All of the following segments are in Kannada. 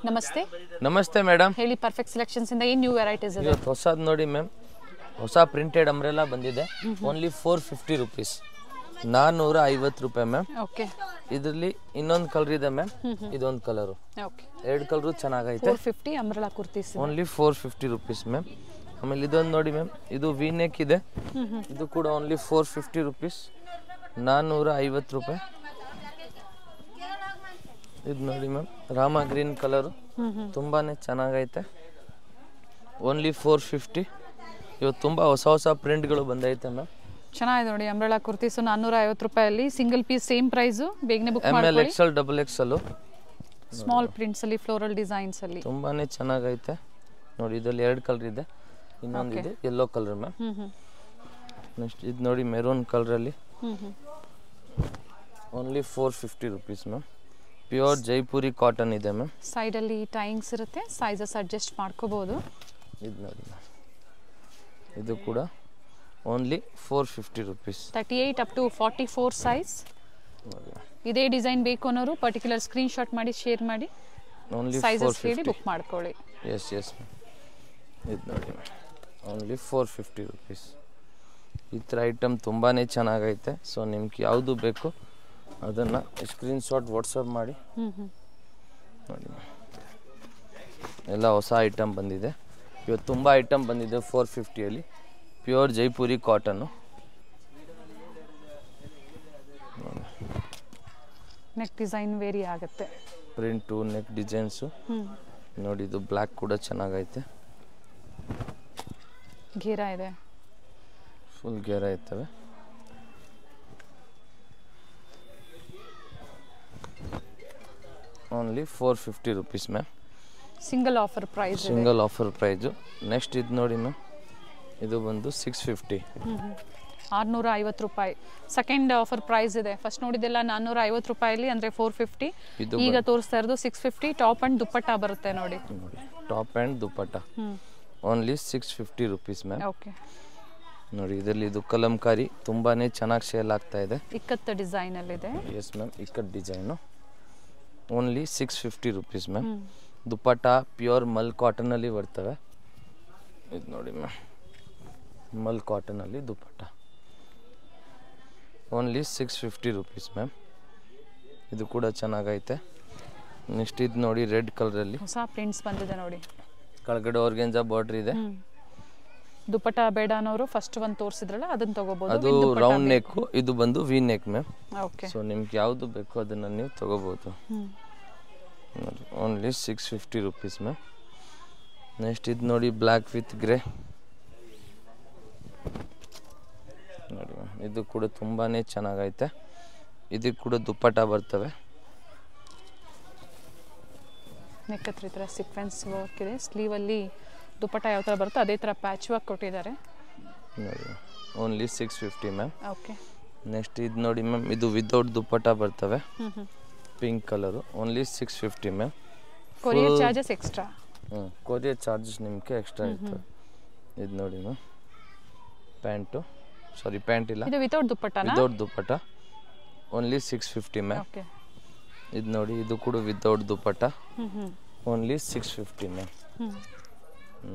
ನಮಸ್ತೆ. ನಮಸ್ತೆ ಮೇಡಮ್. ಹೇಳಿ, ಪರ್ಫೆಕ್ಟ್ ಸೆಲೆಕ್ಷನ್ಸ್ ಇಂದ ಏನು ನ್ಯೂ ವೆರೈಟೀಸ್ ಇದೆ? ಇವತ್ತು ಹೊಸದು ನೋಡಿ ಮ್ಯಾಮ್, ಹೊಸ ಪ್ರಿಂಟೆಡ್ ಅಂಬ್ರೆಲಾ ಬಂದಿದೆ. ಓನ್ಲಿ 450 ರುಪೀಸ್, 450 ರೂಪಾಯಿ ಮ್ಯಾಮ್. ಓಕೆ. ಇದರಲ್ಲಿ ಇನ್ನೊಂದು ಕಲರ್ ಇದೆ ಮ್ಯಾಮ್, ಇದೊಂದು ಕಲರು. ಓಕೆ. ಎರಡು ಕಲರು ಚೆನ್ನಾಗೈತೆ. 450 umbrella kurtis. Only 450 rupees ma'am. ಆಮೇಲೆ ಇದೊಂದು ನೋಡಿ ಮ್ಯಾಮ್, ಇದು ವಿ ನೆಕ್ ಇದೆ. ಇದು ಕೂಡ ಓನ್ಲಿ 450 ರುಪೀಸ್, 450 ರೂಪಾಯಿ. ಇದು ನೋಡಿ ಮ್ಯಾಮ್, ರಾಮ ಗ್ರೀನ್ ಕಲರು, ತುಂಬಾ ಚೆನ್ನಾಗೈತೆ. ಓನ್ಲಿ 450. ಇವತ್ತು ತುಂಬ ಹೊಸ ಹೊಸ ಪ್ರಿಂಟ್ಗಳು ಬಂದೈತೆ ಮ್ಯಾಮ್. ಚೆನ್ನಾಗಿದೆ ನೋಡಿ, ಅಂಬ್ರೆಲಾ ಕುರ್ತೀಸ್ 450 ರೂಪಾಯಲ್ಲಿ. Single piece same price. ಬೇಗನೆ ಬುಕ್ ML ಮಾಡ್ಕೊಳ್ಳಿ. XL XXL ಸ್ಮಾಲ್ ಪ್ರಿಂಟ್ಸ್ ಅಲ್ಲಿ, ಫ್ಲೋರಲ್ ಡಿಸೈನ್ಸ್ ಅಲ್ಲಿ ತುಂಬಾ ಚೆನ್ನಾಗೈತೆ ನೋಡಿ. ಇದರಲ್ಲಿ ಎರಡು ಕಲರ್ ಇದೆ, ಇನ್ನೊಂದು ಇದೆ ಯೆಲ್ಲೋ ಕಲರ್ ಮ್ಯಾಮ್. ನೆಕ್ಸ್ಟ್ ಇದು ನೋಡಿ ಮೆರೂನ್ ಕಲರಲ್ಲಿ, only 450 rupees ma'am. Pure Jaipuri cotton ಇದೆ ಮ್ಯಾಮ್. ಸೈಡಲ್ಲಿ ಟೈಯಿಂಗ್ಸ್ ಇರುತ್ತೆ, ಸೈಜಸ್ ಅಡ್ಜಸ್ಟ್ ಮಾಡ್ಕೋಬಹುದು. ಇದು ನೋಡಿ ಮ್ಯಾಮ್, ಇದು ಕೂಡ only 450 rupees. 38 up to 44 size. ಇದೇ ಡಿಸೈನ್ ಬೇಕು ಅನ್ನೋರು ಪರ್ಟಿಕ್ಯುಲರ್ ಸ್ಕ್ರೀನ್ ಶಾಟ್ ಮಾಡಿ ಶೇರ್ ಮಾಡಿ, ಓನ್ಲಿ ಸೈಜಸ್ ಹೇಳಿ ಬುಕ್ ಮಾಡ್ಕೊಳ್ಳಿ. Yes ma'am. ಇದು ನೋಡಿ ಮ್ಯಾಮ್, ಓನ್ಲಿ 450 ರುಪೀಸ್. ಈ ಥರ ಐಟಮ್ ತುಂಬಾ ಚೆನ್ನಾಗೈತೆ. ಸೊ ನಿಮ್ಗೆ ಯಾವುದು ಬೇಕು ಅದನ್ನು ಸ್ಕ್ರೀನ್ ಶಾಟ್ ವಾಟ್ಸಪ್ ಮಾಡಿ ನೋಡಿ. ಎಲ್ಲ ಹೊಸ ಐಟಮ್ ಬಂದಿದೆ ಇವತ್ತು, ತುಂಬ ಐಟಮ್ ಬಂದಿದೆ 450ಅಲ್ಲಿ. Pure Jaipuri cotton. Neck design vary ಆಗುತ್ತೆ, ಪ್ರಿಂಟು, ನೆಕ್ ಡಿಸೈನ್ಸು ನೋಡಿ. ಇದು ಬ್ಲ್ಯಾಕ್ ಕೂಡ ಚೆನ್ನಾಗೈತೆ, ಘೇರ ಇದೆ, ಫುಲ್ ಘೇರ ಇರ್ತವೆ. Only 450 rupees ma'am. Single offer price. Single offer price. Next ಇದು ನೋಡಿ ಮ್ಯಾಮ್, ಇದು ಬಂದು 650, 650 ರೂಪಾಯಿ. ಸೆಕೆಂಡ್ ಆಫರ್ ಪ್ರೈಸ್ ಇದೆ. ಫಸ್ಟ್ ನೋಡಿದೆಲ್ಲ 450 ರೂಪಾಯಲ್ಲಿ, ಅಂದರೆ 450. ಈಗ ತೋರಿಸ್ತಾ ಇರೋದು 650. ಟಾಪ್ ಅಂಡ್ ದುಪ್ಪಟ್ಟ ಬರುತ್ತೆ ನೋಡಿ. Top and dupatta only 650 rupees ma'am. Okay ನೋಡಿ, ಇದರಲ್ಲಿ ಇದು ಕಲಂಕಾರಿ ತುಂಬಾ ಚೆನ್ನಾಗಿ ಸೇಲ್ ಆಗ್ತಾ ಇದೆ. ಇಕ್ಕತ್ತು ಡಿಸೈನಲ್ಲಿದೆ. Yes ma'am, Ikkat design. Only 650 rupees ma'am. Dupatta pure mul ಕಾಟನಲ್ಲಿ ಬರ್ತವೆ. ಇದು ನೋಡಿ ಮ್ಯಾಮ್, ಮಲ್ ಕಾಟನಲ್ಲಿ ದುಪ್ಪಟ್ಟ ಓನ್ಲಿ 650 ರುಪೀಸ್ ಮ್ಯಾಮ್. ಇದು ಕೂಡ ಚೆನ್ನಾಗೈತೆ. ನೆಕ್ಸ್ಟ್ ಇದು ನೋಡಿ, ರೆಡ್ ಕಲರಲ್ಲಿ ಹೊಸ ಪ್ರಿಂಟ್ಸ್ ಬಂದಿದೆ ನೋಡಿ. ಕೆಳಗಡೆ ಆರ್ಗೆಂಜಾ ಬಾರ್ಡರ್ ಇದೆ. ದುಪ್ಪಟ್ಟ ಬೇಡ ಅನ್ನೋರು ಫಸ್ಟ್ ಒಂದು ತೋರಿಸಿದ್ರಲ್ಲ, ಅದನ್ನ ತಗೋಬಹುದು. ಅದು ರೌಂಡ್ ನೆಕ್, ಇದು ಬಂದು V neck ma'am. Okay. So ನಿಮ್ಗೆ ಯಾವುದು ಬೇಕು ಅದನ್ನು ನೀವು ತಗೋಬೋದು. ನೋಡಿ, ಓನ್ಲಿ 650 ರುಪೀಸ್ ಮ್ಯಾಮ್. ನೆಕ್ಸ್ಟ್ ಇದು ನೋಡಿ, ಬ್ಲ್ಯಾಕ್ ವಿತ್ ಗ್ರೇ ನೋಡಿ ಮ್ಯಾಮ್. ಇದು ಕೂಡ ತುಂಬಾ ಚೆನ್ನಾಗೈತೆ. ಇದಕ್ಕೆ ಕೂಡ ದುಪ್ಪಟ್ಟ ಬರ್ತವೆ. ನೆಕ್ ಹತ್ರ ಈ ಥರ ಸೀಕ್ವೆನ್ಸ್ ವರ್ಕ್ ಇದೆ. ಸ್ಲೀವಲ್ಲಿ ದುಪ್ಪಟ್ಟ ಯಾವ ಥರ ಬರುತ್ತೆ ಅದೇ ಥರ ಪ್ಯಾಚ್ ವರ್ಕ್ ಕೊಟ್ಟಿದ್ದಾರೆ ನೋಡಿ. Only 650 ma'am. ಓಕೆ. ನೆಕ್ಸ್ಟ್ ಇದು ನೋಡಿ ಮ್ಯಾಮ್, ಇದು ವಿತೌಟ್ ದುಪ್ಪಟ್ಟ ಬರ್ತವೆ, pink colour. Only 650 ma'am. Courier charges extra. Courier charges ನಿಮಗೆ ಎಕ್ಸ್ಟ್ರಾ ಇರ್ತವೆ. ಇದು ನೋಡಿ ಮ್ಯಾಮ್, ಪ್ಯಾಂಟು, ಸಾರಿ ಪ್ಯಾಂಟ್ ಇಲ್ಲ, ಇದು ವಿತೌಟ್ ದುಪ್ಪಟ್ಟನಾ? ವಿತೌಟ್ ದುಪ್ಪಟ್ಟ ಓನ್ಲಿ 650 ಮ್ಯಾಮ್. ಓಕೆ. ಇದು ನೋಡಿ, ಇದು ಕೂಡ ವಿತೌಟ್ ದುಪ್ಪಟ್ಟ ಓನ್ಲಿ 650 ಮ್ಯಾಮ್.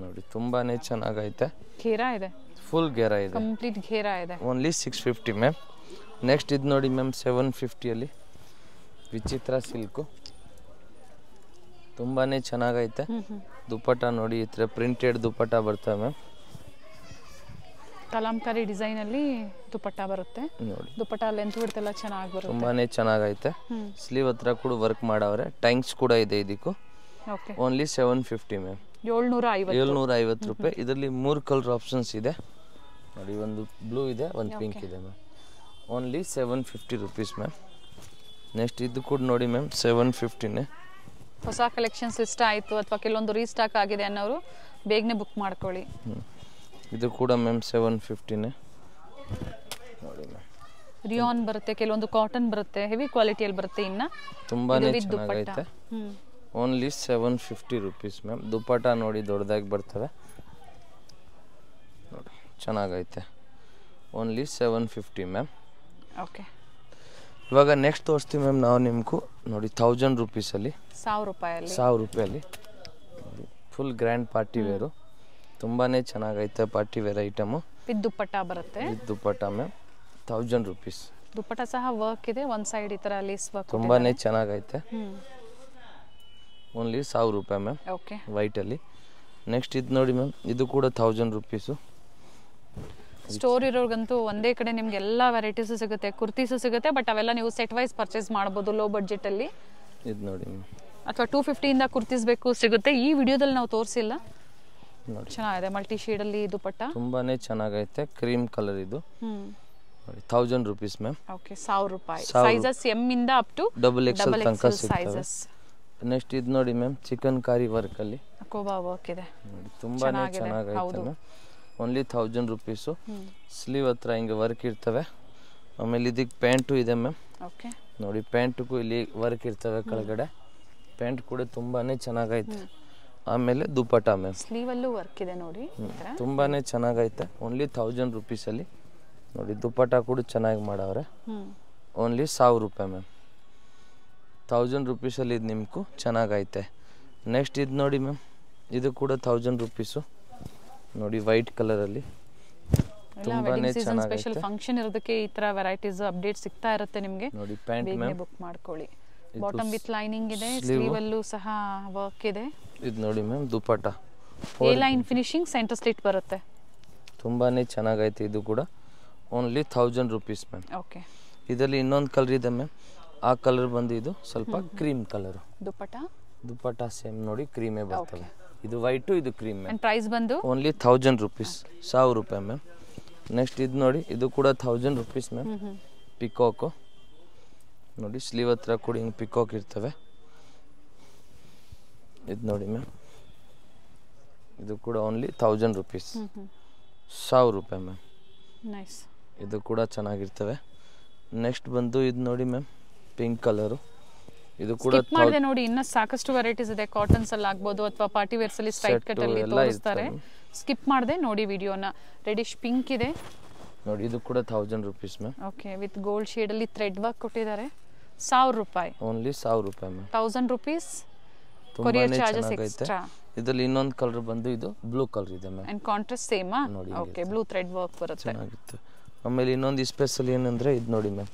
ನೋಡಿ, ತುಂಬಾ ಚೆನ್ನಾಗೈತೆ. ಘೇರ ಇದೆ, ಫುಲ್ ಘೇರ ಇದೆ, ಕಂಪ್ಲೀಟ್ ಘೇರ ಇದೆ. Only 650 ma'am. ನೆಕ್ಸ್ಟ್ ಇದು ನೋಡಿ ಮ್ಯಾಮ್, 750ಅಲ್ಲಿ ವಿಚಿತ್ರ ಸಿಲ್ಕು, ತುಂಬಾ ಚೆನ್ನಾಗೈತೆ. ದುಪ್ಪಟ್ಟ ನೋಡಿ, ಈ ಥರ ಪ್ರಿಂಟೆಡ್ ದುಪ್ಪಟ್ಟ ಬರ್ತವೆ ಮ್ಯಾಮ್. ಕಲಾಂಕಾರಿ ಡಿಸೈನಲ್ಲಿ ದುಪ್ಪಟ್ಟ ಬರುತ್ತೆ ನೋಡಿ. ದುಪ್ಪಟ್ಟ ಲೆಂತ್ ಬಿಡ್ತ್ ಎಲ್ಲ ಚೆನ್ನಾಗಿ ಬರುತ್ತೆ, ತುಂಬಾ ಚೆನ್ನಾಗೈತೆ. ಸ್ಲೀವ್ ಹತ್ರ ಕೂಡ ವರ್ಕ್ ಮಾಡವ್ರೆ, ಟ್ಯಾಂಕ್ಸ್ ಕೂಡ ಇದೆ ಇದಕ್ಕೂ. ಓಕೆ. Only 750 ma'am. 750 ರೂಪಾಯಿ. ಇದರಲ್ಲಿ 3 ಕಲರ್ ಆಪ್ಷನ್ಸ್ ಇದೆ ನೋಡಿ. ಒಂದು ಬ್ಲೂ ಇದೆ, ಒಂದು ಪಿಂಕ್ ಇದೆ ma'am. Only 750 rupees ma'am. Next ಇದು ಕೂಡ ನೋಡಿ ಮ್ಯಾಮ್, 750ನೇ. ಹೊಸ ಕಲೆಕ್ಷನ್ಸ್ ಇಷ್ಟ ಆಯಿತು ಅಥವಾ ಕೆಲವೊಂದು ರೀಸ್ಟಾಕ್ ಆಗಿದೆ ಅನ್ನೋರು ಬೇಗನೆ ಬುಕ್ ಮಾಡ್ಕೊಳ್ಳಿ. ಇದು ಕೂಡ ಮ್ಯಾಮ್ 750ನೇ ನೋಡಿ ಮ್ಯಾಮ್. ರಿಯಾನ್ ಬರುತ್ತೆ, ಕೆಲವೊಂದು ಕಾಟನ್ ಬರುತ್ತೆ, ಹೆವಿ ಕ್ವಾಲಿಟಿಯಲ್ಲಿ ಬರುತ್ತೆ. ಇನ್ನು ತುಂಬಾ ಚೆನ್ನಾಗೈತೆ. Only 750 rupees ma'am. ದುಪ್ಪಟ್ಟ ನೋಡಿ ದೊಡ್ಡದಾಗಿ ಬರ್ತವೆ ನೋಡಿ, ಚೆನ್ನಾಗೈತೆ. Only 750 ma'am. ಓಕೆ. ಇವಾಗ ನೆಕ್ಸ್ಟ್ ತೋರಿಸ್ತೀವಿ ಮ್ಯಾಮ್ ನಾವು ನಿಮ್ಗೂ ನೋಡಿ 1000 ರೂಪೀಸಲ್ಲಿ 1000 ರೂಪಾಯಲ್ಲಿ 1000 ರೂಪಾಯಲ್ಲಿ ಫುಲ್ ಗ್ರ್ಯಾಂಡ್ ಪಾರ್ಟಿ ವೇರು ತುಂಬಾ ಚೆನ್ನಾಗೈತೆ ಪಾರ್ಟಿ ವೇರ್ ಐಟಮು ವಿತ್ ದುಪ್ಪಟ್ಟ ಬರುತ್ತೆ ವಿತ್ ದುಪ್ಪಟ್ಟ ಮ್ಯಾಮ್ 1000 ರೂಪೀಸ್ ದುಪ್ಪಟ್ಟ ಸಹ ವರ್ಕ್ ಇದೆ ಒಂದು ಸೈಡ್ ಈ ಥರ ಲೇಸ್ ವರ್ಕ್ ತುಂಬಾ ಚೆನ್ನಾಗೈತೆ ಓನ್ಲಿ 1000 ರೂಪಾಯಿ ಮ್ಯಾಮ್ ಓಕೆ ವೈಟಲ್ಲಿ ನೆಕ್ಸ್ಟ್ ಇದು ನೋಡಿ ಮ್ಯಾಮ್ ಇದು ಕೂಡ 1000 ರೂಪೀಸು ಸ್ಟೋರ್ ಇರೋರ್ಗಂತೂ ಒಂದೇ ಕಡೆ ನಿಮ್ಗೆ ಎಲ್ಲ ವೆರೈಟೀಸು ಸಿಗುತ್ತೆ ಕುರ್ತೀಸು ಸಿಗುತ್ತೆ ಬಟ್ ಅವೆಲ್ಲ ನೀವು ಸೆಟ್ ವೈಸ್ ಪರ್ಚೇಸ್ ಮಾಡ್ಬೋದು ಲೋ ಬಡ್ಜೆಟಲ್ಲಿ ಇದು ನೋಡಿ ಮ್ಯಾಮ್ ಅಥವಾ 250 ಇಂದ ಕುರ್ತೀಸ್ ಬೇಕು ಸಿಗುತ್ತೆ ಈ ವಿಡಿಯೋದಲ್ಲಿ ನಾವು ತೋರಿಸಿಲ್ಲ ನೋಡಿ ಚೆನ್ನಾಗಿದೆ ಮಲ್ಟಿ ಶೇಡಲ್ಲಿ ದುಪ್ಪಟ್ಟ ತುಂಬಾ ಚೆನ್ನಾಗೈತೆ ಕ್ರೀಮ್ ಕಲರ್ ಇದು ನೋಡಿ 1000 ರೂಪೀಸ್ ಮ್ಯಾಮ್ ಓಕೆ 1000 ರೂಪಾಯಿ ಸೈಜಸ್ ಎಮ್ ಇಂದ ಅಪ್ ಟು ಡಬಲ್ ಎಕ್ಸೆಲ್ ತನಕ ಸೈಜಸ್ ನೆಕ್ಸ್ಟ್ ಇದು ನೋಡಿ ಮ್ಯಾಮ್ ಚಿಕನ್ ಕಾರಿ ವರ್ಕಲ್ಲಿ ಕೋಬಾ ವರ್ಕ್ ಇದೆ ನೋಡಿ ತುಂಬಾ ಚೆನ್ನಾಗೈತೆ ಮ್ಯಾಮ್ ಓನ್ಲಿ 1000 ರೂಪೀಸು ಸ್ಲೀವ್ ಹತ್ರ ಹಿಂಗೆ ವರ್ಕ್ ಇರ್ತವೆ ಆಮೇಲೆ ಇದಕ್ಕೆ ಪ್ಯಾಂಟು ಇದೆ ಮ್ಯಾಮ್ ಓಕೆ ನೋಡಿ ಪ್ಯಾಂಟಿಗೂ ಇಲ್ಲಿ ವರ್ಕ್ ಇರ್ತವೆ ಕೆಳಗಡೆ ಪ್ಯಾಂಟ್ ಕೂಡ ತುಂಬಾ ಚೆನ್ನಾಗೈತೆ ಆಮೇಲೆ ದುಪ್ಪಟ್ಟ ಮ್ಯಾಮ್ ಸ್ಲೀವಲ್ಲೂ ವರ್ಕ್ ಇದೆ ನೋಡಿ ತುಂಬಾ ಚೆನ್ನಾಗೈತೆ ಓನ್ಲಿ 1000 ರೂಪೀಸಲ್ಲಿ ನೋಡಿ ದುಪ್ಪಟ್ಟ ಕೂಡ ಚೆನ್ನಾಗಿ ಮಾಡವ್ರೆ ಓನ್ಲಿ 1000 ರೂಪಾಯಿ ಮ್ಯಾಮ್ 1000 ರೂಪೀಸಲ್ಲಿ ಇದು ನಿಮ್ಗೂ ಚೆನ್ನಾಗೈತೆ ನೆಕ್ಸ್ಟ್ ಇದು ನೋಡಿ ಮ್ಯಾಮ್ ಇದು ಕೂಡ 1000 ರೂಪೀಸು ನೋಡಿ ವೈಟ್ ಕಲರಲ್ಲಿ ತುಂಬಾನೇ ಚೆನ್ನಾಗೈತೆ ಸ್ಪೆಷಲ್ ಫಂಕ್ಷನ್ ಇರೋದಕ್ಕೆ ಈ ತರ ವೆರೈಟೀಸ್ ಅಪ್ಡೇಟ್ ಸಿಗ್ತಾ ಇರುತ್ತೆ ನಿಮಗೆ ನೋಡಿ ಪ್ಯಾಂಟ್ ಮ್ಯಾಮ್ ಬುಕ್ ಮಾಡ್ಕೊಳ್ಳಿ ಬಾಟಮ್ ವಿತ್ ಲೈನಿಂಗ್ ಇದೆ ಸ್ಲೀವ್ ಅಲ್ಲೂ ಸಹ ವರ್ಕ್ ಇದೆ ಇದು ನೋಡಿ ma'am dupatta A line finishing centre slit ಬರುತ್ತೆ ತುಂಬಾನೇ ಚೆನ್ನಾಗೈತೆ ಇದು ಕೂಡ ಓನ್ಲಿ 1000 ರೂಪೀಸ್ ಮ್ಯಾಮ್ ಓಕೆ ಇದರಲ್ಲಿ ಇನ್ನೊಂದು ಕಲರ್ ಇದೆ ಮ್ಯಾಮ್ ಆ ಕಲರ್ ಬಂದು ಇದು ಸ್ವಲ್ಪ ಕ್ರೀಮ್ ಕಲರ್ ದುಪ್ಪಟ್ಟ ಸೇಮ್ ನೋಡಿ ಕ್ರೀಮೇ ಬರ್ತದೆ ಇದು ವೈಟು ಇದು ಕ್ರೀಮ್ ಮ್ಯಾಮ್ ಪ್ರೈಸ್ ಬಂದು ಓನ್ಲಿ 1000 ರೂಪೀಸ್ 1000 ರೂಪಾಯಿ ಮ್ಯಾಮ್ ನೆಕ್ಸ್ಟ್ ಇದು ನೋಡಿ ಇದು ಕೂಡ 1000 ರೂಪೀಸ್ ಮ್ಯಾಮ್ ಪಿಕಾಕು ನೋಡಿ ಸ್ಲೀವ್ ಹತ್ರ ಕೂಡ ಹಿಂಗೆ ಪಿಕಾಕ್ ಇರ್ತವೆ ಇದು ನೋಡಿ ಮ್ಯಾಮ್ ಇದು ಕೂಡ ಓನ್ಲಿ 1000 ರೂಪೀಸ್ 1000 ರೂಪಾಯಿ ಮ್ಯಾಮ್ ನೈಸ್ ಇದು ಕೂಡ ಚೆನ್ನಾಗಿರ್ತವೆ ನೆಕ್ಸ್ಟ್ ಬಂದು ಇದು ನೋಡಿ ಮ್ಯಾಮ್ ಪಿಂಕ್ ಕಲರು ಇದು ಕೂಡ ಮಾಡಿದೆ ನೋಡಿ ಇನ್ನ ಸಾಕಷ್ಟು ವೆರೈಟೀಸ್ ಇದೆ ಕಾಟನ್ಸ್ ಅಲ್ಲಿ ಆಗ್ಬೋದು ಅಥವಾ ಪಾರ್ಟಿ ವೇರ್ಸ್ ಅಲ್ಲಿ ಸ್ಟ್ರೈಟ್ ಕಟ್ ಅಲ್ಲಿ ತೋರಿಸ್ತಾರೆ ಸ್ಕಿಪ್ ಮಾಡಿದೆ ನೋಡಿ ವಿಡಿಯೋನ ರೆಡಿಶ್ ಪಿಂಕ್ ಇದೆ ನೋಡಿ ಇದು ಕೂಡ 1000 rupees ma'am okay with gold shade ಅಲ್ಲಿ ಥ್ರೆಡ್ ವರ್ಕ್ ಕೊಟ್ಟಿದ್ದಾರೆ 1000 ರೂಪಾಯಿ ಓನ್ಲಿ 1000 ರೂಪಾಯಿ ma'am 1000 rupees courier charges extra ಇದರಲ್ಲಿ ಇನ್ನೊಂದು ಕಲರ್ ಬಂದು ಇದು ಬ್ಲೂ ಕಲರ್ ಇದೆ ma'am and contrast same okay blue thread work ಬರುತ್ತೆ ಚೆನ್ನಾಗಿತ್ತು ಆಮೇಲೆ ಇನ್ನೊಂದು ಸ್ಪೆಷಲ್ ಏನಂದ್ರೆ ಇದು ನೋಡಿ ಮ್ಯಾಮ್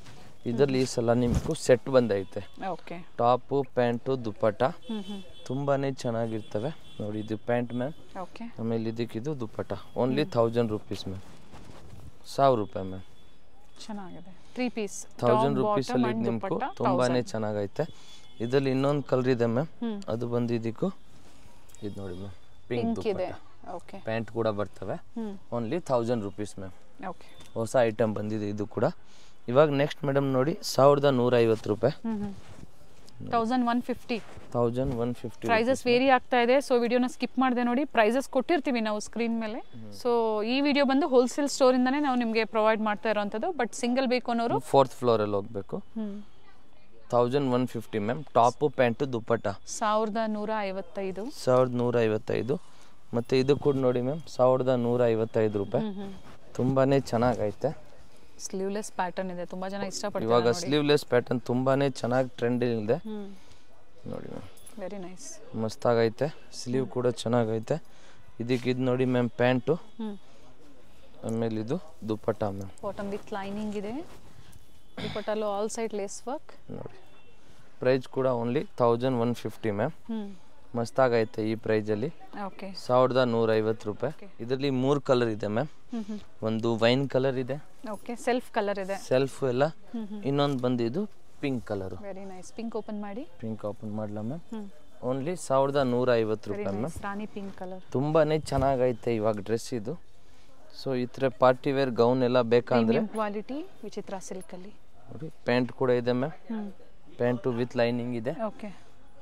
ಇದರಲ್ಲಿ ಈ ಸಲ ನಿಮ್ಗೂ ಸೆಟ್ ಬಂದೈತೆ ಓಕೆ ಟಾಪು ಪ್ಯಾಂಟು ದುಪ್ಪಟ್ಟ ತುಂಬಾನೇ ಚೆನ್ನಾಗಿರ್ತವೆ ನೋಡಿ ಇದು ಪ್ಯಾಂಟ್ ಮ್ಯಾಮ್ ಓಕೆ ಆಮೇಲೆ ಇದಕ್ಕೆ ಇದು ದುಪ್ಪಟ್ಟ ಓನ್ಲಿ 1000 ರೂಪೀಸ್ ಮ್ಯಾಮ್ 1000 ರೂಪಾಯಿ ಮ್ಯಾಮ್ ಚೆನ್ನಾಗಿದೆ 3 ಪೀಸ್ 1000 ರೂಪೀಸ್ ಅಲ್ಲಿ ನಿಮ್ಗೂ ತುಂಬಾನೇ ಚೆನ್ನಾಗೈತೆ ಇದರಲ್ಲಿ ಇನ್ನೊಂದು ಕಲರ್ ಇದೆ ಮ್ಯಾಮ್ ಅದು ಬಂದು ಇದಕ್ಕೂ ಇದು ನೋಡಿ ಮ್ಯಾಮ್ ಪಿಂಕ್ ಇದೆ ಓಕೆ ಪ್ಯಾಂಟ್ ಕೂಡ ಬರ್ತವೆ ಓನ್ಲಿ 1000 ರೂಪೀಸ್ ಮ್ಯಾಮ್ ಓಕೆ ಹೊಸ ಐಟಮ್ ಬಂದಿದೆ ಇದು ಕೂಡ ಇವಾಗ ನೆಕ್ಸ್ಟ್ ಮೇಡಮ್ ನೋಡಿ 1150 ರೂಪಾಯಿ 1150 ಪ್ರೈಸಸ್ ವೇರಿ ಆಗ್ತಾ ಇದೆ ಸೊ ವಿಡಿಯೋನ ಸ್ಕಿಪ್ ಮಾಡಿದೆ ನೋಡಿ ಪ್ರೈಸಸ್ ಕೊಟ್ಟಿರ್ತೀವಿ ನಾವು ಸ್ಕ್ರೀನ್ ಮೇಲೆ ಸೊ ಈ ವಿಡಿಯೋ ಬಂದು ಹೋಲ್ಸೇಲ್ ಸ್ಟೋರ್ ಇಂದಾನೆ ನಾವು ನಿಮಗೆ ಪ್ರೊವೈಡ್ ಮಾಡ್ತಾ ಇರೋಂಥದ್ದು ಬಟ್ ಸಿಂಗಲ್ ಬೇಕು ಅನ್ನೋರು 4th ಫ್ಲೋರ್ ಅಲ್ಲಿ ಹೋಗಬೇಕು 1150 ಮ್ಯಾಮ್ ಟಾಪ್ ಪ್ಯಾಂಟ್ ದುಪ್ಪಟ್ಟ 1155 ಮತ್ತೆ ಇದು ಕೂಡ ನೋಡಿ ಮ್ಯಾಮ್ 1155 ರೂಪಾಯಿ ತುಂಬಾನೇ ಚೆನ್ನಾಗೈತೆ ಸ್ಲೀವ್ಲೆಸ್ ಪ್ಯಾಟರ್ನ್ ಇದೆ ತುಂಬಾ ಜನ ಇಷ್ಟಪಡ್ತಾರೆ ಇವಾಗ ಸ್ಲೀವ್ಲೆಸ್ ಪ್ಯಾಟರ್ನ್ ತುಂಬಾನೇ ಚೆನ್ನಾಗಿ ಟ್ರೆಂಡ್ ಇದೆ ನೋಡಿ ಮ್ಯಾಮ್ ವೆರಿ ನೈಸ್ ಮಸ್ತ್ ಆಗೈತೆ ಸ್ಲೀವ್ ಕೂಡ ಚೆನ್ನಾಗೈತೆ ಇದಕ್ಕೆ ಇದು ನೋಡಿ ಮ್ಯಾಮ್ ಪ್ಯಾಂಟು ಆಮೇಲೆ ಇದು ದುಪ್ಪಟ್ಟ ಮ್ಯಾಮ್ ಬಾಟಮ್ ವಿತ್ ಲೈನಿಂಗ್ ಇದೆ ದುಪ್ಪಟ್ಟಲ್ಲೂ ಆಲ್ ಸೈಡ್ ಲೇಸ್ ವರ್ಕ್ ನೋಡಿ ಪ್ರೈಸ್ ಕೂಡ ಓನ್ಲಿ 1150 ಮ್ಯಾಮ್ ಮಸ್ತ್ ಆಗೈತೆ ಈ ಪ್ರೈಸ್ ಅಲ್ಲಿ 1150 ರೂಪಾಯಿ ಇದರಲ್ಲಿ 3 ಕಲರ್ ಇದೆ ಮ್ಯಾಮ್ ಒಂದು ವೈನ್ ಕಲರ್ ಇದೆ ಓಕೆ ಸೆಲ್ಫ್ ಕಲರ್ ಇದೆ ಸೆಲ್ಫ್ ಎಲ್ಲ ಇನ್ನೊಂದು ಬಂದು ಇದು pink colour very nice pink open ಮಾಡಿ ಪಿಂಕ್ ಓಪನ್ ಮಾಡಲ ಮ್ಯಾಮ್ ಓನ್ಲಿ 1150 ರೂಪಾಯಿ ಮ್ಯಾಮ್ ರಾಣಿ ಪಿಂಕ್ ಕಲರ್ ತುಂಬಾನೇ ಚೆನ್ನಾಗೈತೆ ಇವಾಗ ಡ್ರೆಸ್ ಇದು ಸೊ ಈ ತರ ಪಾರ್ಟಿ ವೇರ್ ಗೌನ್ ಎಲ್ಲ ಬೇಕಂದ್ರೆ ಕ್ವಾಲಿಟಿ ವಿಚಿತ್ರ ಸಿಲ್ಕ್ ಅಲ್ಲಿ ನೋಡಿ ಪ್ಯಾಂಟ್ ಕೂಡ ಇದೆ ಮ್ಯಾಮ್ ಪ್ಯಾಂಟು ವಿತ್ ಲೈನಿಂಗ್ ಇದೆ ಓಕೆ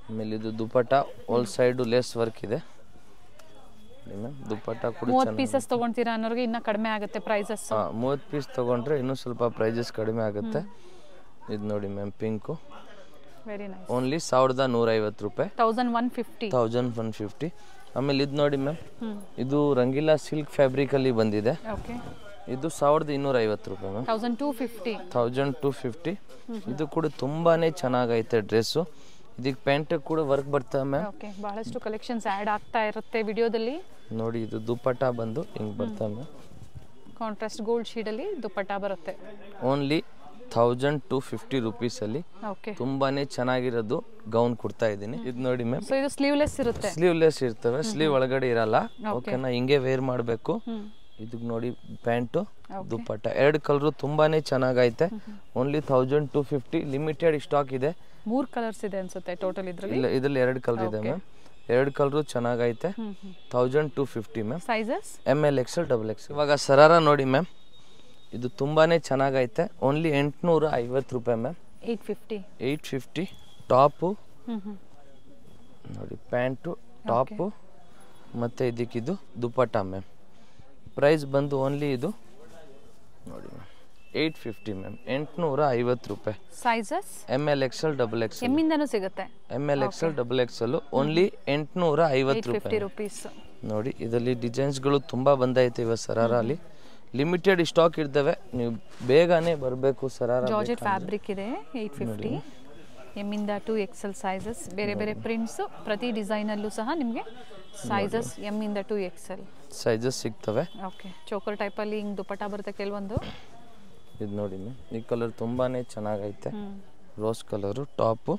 ಆಮೇಲೆ ಇದು ದುಪ್ಪಟ್ಟ ಆಲ್ ಸೈಡ್ ಲೇಸ್ ವರ್ಕ್ ಇದೆ ದುಪ್ಪಟ್ಟ ಕೂಡ 30 ಪೀಸಸ್ ತಗೊಂತೀರಾ ಅನ್ನೋರಿಗೆ ಇನ್ನ ಕಡಿಮೆ ಆಗುತ್ತೆ ಪ್ರೈಸಸ್ 30 ಪೀಸ್ ತಗೊಂಡ್ರೆ ಇನ್ನೂ ಸ್ವಲ್ಪ ಪ್ರೈಸಸ್ ಕಡಿಮೆ ಆಗುತ್ತೆ ಇದು ನೋಡಿ ma'am pink very nice only 1150 ರೂಪಾಯಿ 1150 ಆಮೇಲೆ ಇದು ನೋಡಿ ಮ್ಯಾಮ್ ಇದು ರಂಗೀಲಾ ಸಿಲ್ಕ್ ಫ್ಯಾಬ್ರಿಕ್ ಅಲ್ಲಿ ಬಂದಿದೆ ಓಕೆ ಇದು 1250 ರೂಪಾಯಿ ಮ್ಯಾಮ್. 1250. 1250. ಇದು ಕೂಡ ತುಂಬಾನೇ ಚೆನ್ನಾಗೈತೆ ಡ್ರೆಸ್ಸು. ಇದಕ್ಕೆ ಪ್ಯಾಂಟ್ ಕೂಡ ವರ್ಕ್ ಬರ್ತವೆ ಮ್ಯಾಮ್. ಓಕೆ, ಬಹಳಷ್ಟು ಕಲೆಕ್ಷನ್ಸ್ ಆ್ಯಡ್ ಆಗ್ತಾ ಇರುತ್ತೆ ವಿಡಿಯೋದಲ್ಲಿ. ನೋಡಿ ಇದು ದುಪ್ಪಟ್ಟ ಬಂದು ಹಿಂಗೆ ಬರ್ತವೆ ಮ್ಯಾಮ್. ಕಾಂಟ್ರಾಸ್ಟ್ ಗೋಲ್ಡ್ ಶೀಡಲ್ಲಿ ದುಪ್ಪಟ್ಟ ಬರುತ್ತೆ. ಓನ್ಲಿ 1250 ರುಪೀಸಲ್ಲಿ ತುಂಬಾನೇ ಚೆನ್ನಾಗಿರೋದು ಗೌನ್ ಕೊಡ್ತಾ ಇದ್ದೀನಿ. ಇದು ನೋಡಿ ಮ್ಯಾಮ್. ಸೊ ಇದು ಸ್ಲೀವ್ಲೆಸ್ ಇರುತ್ತೆ. ಸ್ಲೀವ್ಲೆಸ್ ಇರ್ತವೆ, ಸ್ಲೀವ್ ಒಳಗಡೆ ಇರಲ್ಲ. ಓಕೆನಾ, ಹಿಂಗೆ ವೇರ್ ಮಾಡಬೇಕು. ಇದಕ್ಕೆ ನೋಡಿ ಪ್ಯಾಂಟು ದುಪ್ಪಟ್ಟ 2 ಕಲರು ತುಂಬಾನೇ ಚೆನ್ನಾಗೈತೆ. ಓನ್ಲಿ 1250. ಲಿಮಿಟೆಡ್ ಸ್ಟಾಕ್ ಇದೆ. 3 ಕಲರ್ಸ್ ಇದೆ ಅನ್ಸುತ್ತೆ ಟೋಟಲ್ ಇದ್ರಲ್ಲಿ. ಇಲ್ಲ, ಇದರಲ್ಲಿ 2 ಕಲರ್ ಇದೆ ಮ್ಯಾಮ್. 2 ಕಲರು ಚೆನ್ನಾಗೈತೆ. 1250 ma'am. Sizes ML XL XXL. ಇವಾಗ ಸರಾರ ನೋಡಿ ಮ್ಯಾಮ್, ಇದು ತುಂಬಾನೇ ಚೆನ್ನಾಗೈತೆ. ಓನ್ಲಿ 850 ರೂಪಾಯಿ ಮ್ಯಾಮ್. 850 ಟಾಪು ನೋಡಿ, ಪ್ಯಾಂಟು ಟಾಪು ಮತ್ತು ಇದಕ್ಕಿದು ದುಪ್ಪಟ್ಟ ಮ್ಯಾಮ್. ಪ್ರೈಸ್ ಬಂದು ಓನ್ಲಿ ಇದು ನೋಡಿ ಮ್ಯಾಮ್ 850 ಮ್ಯಾಮ್. 850 ರೂಪಾಯಿ. Sizes ML XL XXL. ಎಮ್ಮಿಂದನೂ ಸಿಗುತ್ತೆ. ML XL XXL ಓನ್ಲಿ 850 ರೂಪಾಯಿ. ನೋಡಿ ಇದರಲ್ಲಿ ಡಿಸೈನ್ಸ್ಗಳು ತುಂಬ ಬಂದೈತೆ ಇವಾಗ ಸರಾರಲ್ಲಿ. ಲಿಮಿಟೆಡ್ ಸ್ಟಾಕ್ ಇರ್ತವೆ, ನೀವು ಬೇಗನೆ ಬರಬೇಕು. ಸರಾರ ಜಾರ್ಜೆಟ್ ಫ್ಯಾಬ್ರಿಕ್ ಇದೆ. 850. ಎಮ್ಮಿಂದ 2XL ಸೈಜಸ್. ಬೇರೆ ಬೇರೆ ಪ್ರಿಂಟ್ಸು ಪ್ರತಿ ಡಿಸೈನಲ್ಲೂ ಸಹ ನಿಮಗೆ ಸೈಜಸ್ ಎಮ್ಮಿಂದ 2XL ಸೈಜಸ್ ಸಿಗ್ತವೆ. ಓಕೆ, ಚೋಕರ್ ಟೈಪಲ್ಲಿ ಹಿಂಗೆ ದುಪ್ಪಟ್ಟ ಬರುತ್ತೆ ಕೆಲವೊಂದು. ಇದು ನೋಡಿ ಈ ಕಲರ್ ತುಂಬಾನೇ ಚೆನ್ನಾಗೈತೆ. Rose colour top.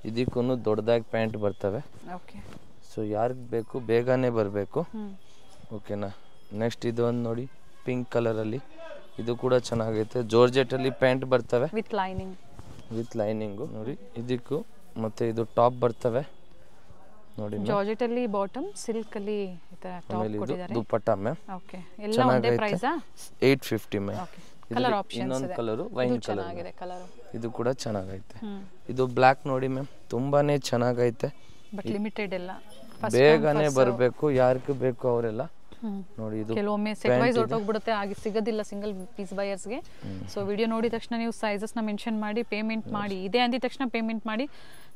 ಇದಕ್ಕೂ ದೊಡ್ಡದಾಗಿ ಪ್ಯಾಂಟ್ ಬರ್ತವೆ. ಓಕೆ, ಸೊ ಯಾರಿಗೆ ಬೇಕು ಬೇಗನೆ ಬರಬೇಕು. ಓಕೆನಾ. ನೆಕ್ಸ್ಟ್ ಇದು ಒಂದು ನೋಡಿ ಪಿಂಕ್ ಕಲರಲ್ಲಿ. ಇದು ಕೂಡ ಚೆನ್ನಾಗೈತೆ. ಜಾರ್ಜೆಟಲ್ಲಿ ಪ್ಯಾಂಟ್ ಬರ್ತವೆ ವಿತ್ ಲೈನಿಂಗು ನೋಡಿ ಇದಕ್ಕೂ. ಮತ್ತು ಇದು ಟಾಪ್ ಬರ್ತವೆ ನೋಡಿ. ಜಾರ್ಜೆಟಲ್ಲಿ ಬಾಟಮ್, ಸಿಲ್ಕಲ್ಲಿ ಈ ಥರ ಟಾಪ್ ಕೊಟ್ಟಿದ್ದಾರೆ. ದುಪ್ಪಟ್ಟ ಮ್ಯಾಮ್. ಓಕೆ, ಎಲ್ಲ ಒಂದೇ ಪ್ರೈಸಾ? 850 ಮ್ಯಾಮ್. ಕಲರ್ ಆಪ್ಷನ್ಸ್ ಇನ್ನೊಂದು ಇದೆ. ಕಲರು ವೈನ್ ಚೆನ್ನಾಗಿದೆ ಕಲರ್. ಇದು ಕೂಡ ಚೆನ್ನಾಗೈತೆ. ಇದು ಬ್ಲ್ಯಾಕ್ ನೋಡಿ ಮ್ಯಾಮ್, ತುಂಬಾನೇ ಚೆನ್ನಾಗೈತೆ. ಬಟ್ ಲಿಮಿಟೆಡ್ ಎಲ್ಲ, ಬೇಗನೆ ಬರಬೇಕು. ಯಾರಿಗೆ ಬೇಕು ಅವರೆಲ್ಲ ನೋಡಿ. ಇದು ಕೆಲವೊಮ್ಮೆ ಸೆಟ್ ವೈಸ್ ಹೊರಟೋಗ್ಬಿಡುತ್ತೆ, ಆಗಿ ಸಿಗೋದಿಲ್ಲ ಸಿಂಗಲ್ ಪೀಸ್ ಬಯರ್ಸ್ಗೆ. ಸೊ ವಿಡಿಯೋ ನೋಡಿದ ತಕ್ಷಣ ನೀವು ಸೈಜಸ್ನ ಮೆನ್ಷನ್ ಮಾಡಿ ಪೇಮೆಂಟ್ ಮಾಡಿ. ಇದೆ ಅಂದಿದ ತಕ್ಷಣ ಪೇಮೆಂಟ್ ಮಾಡಿ.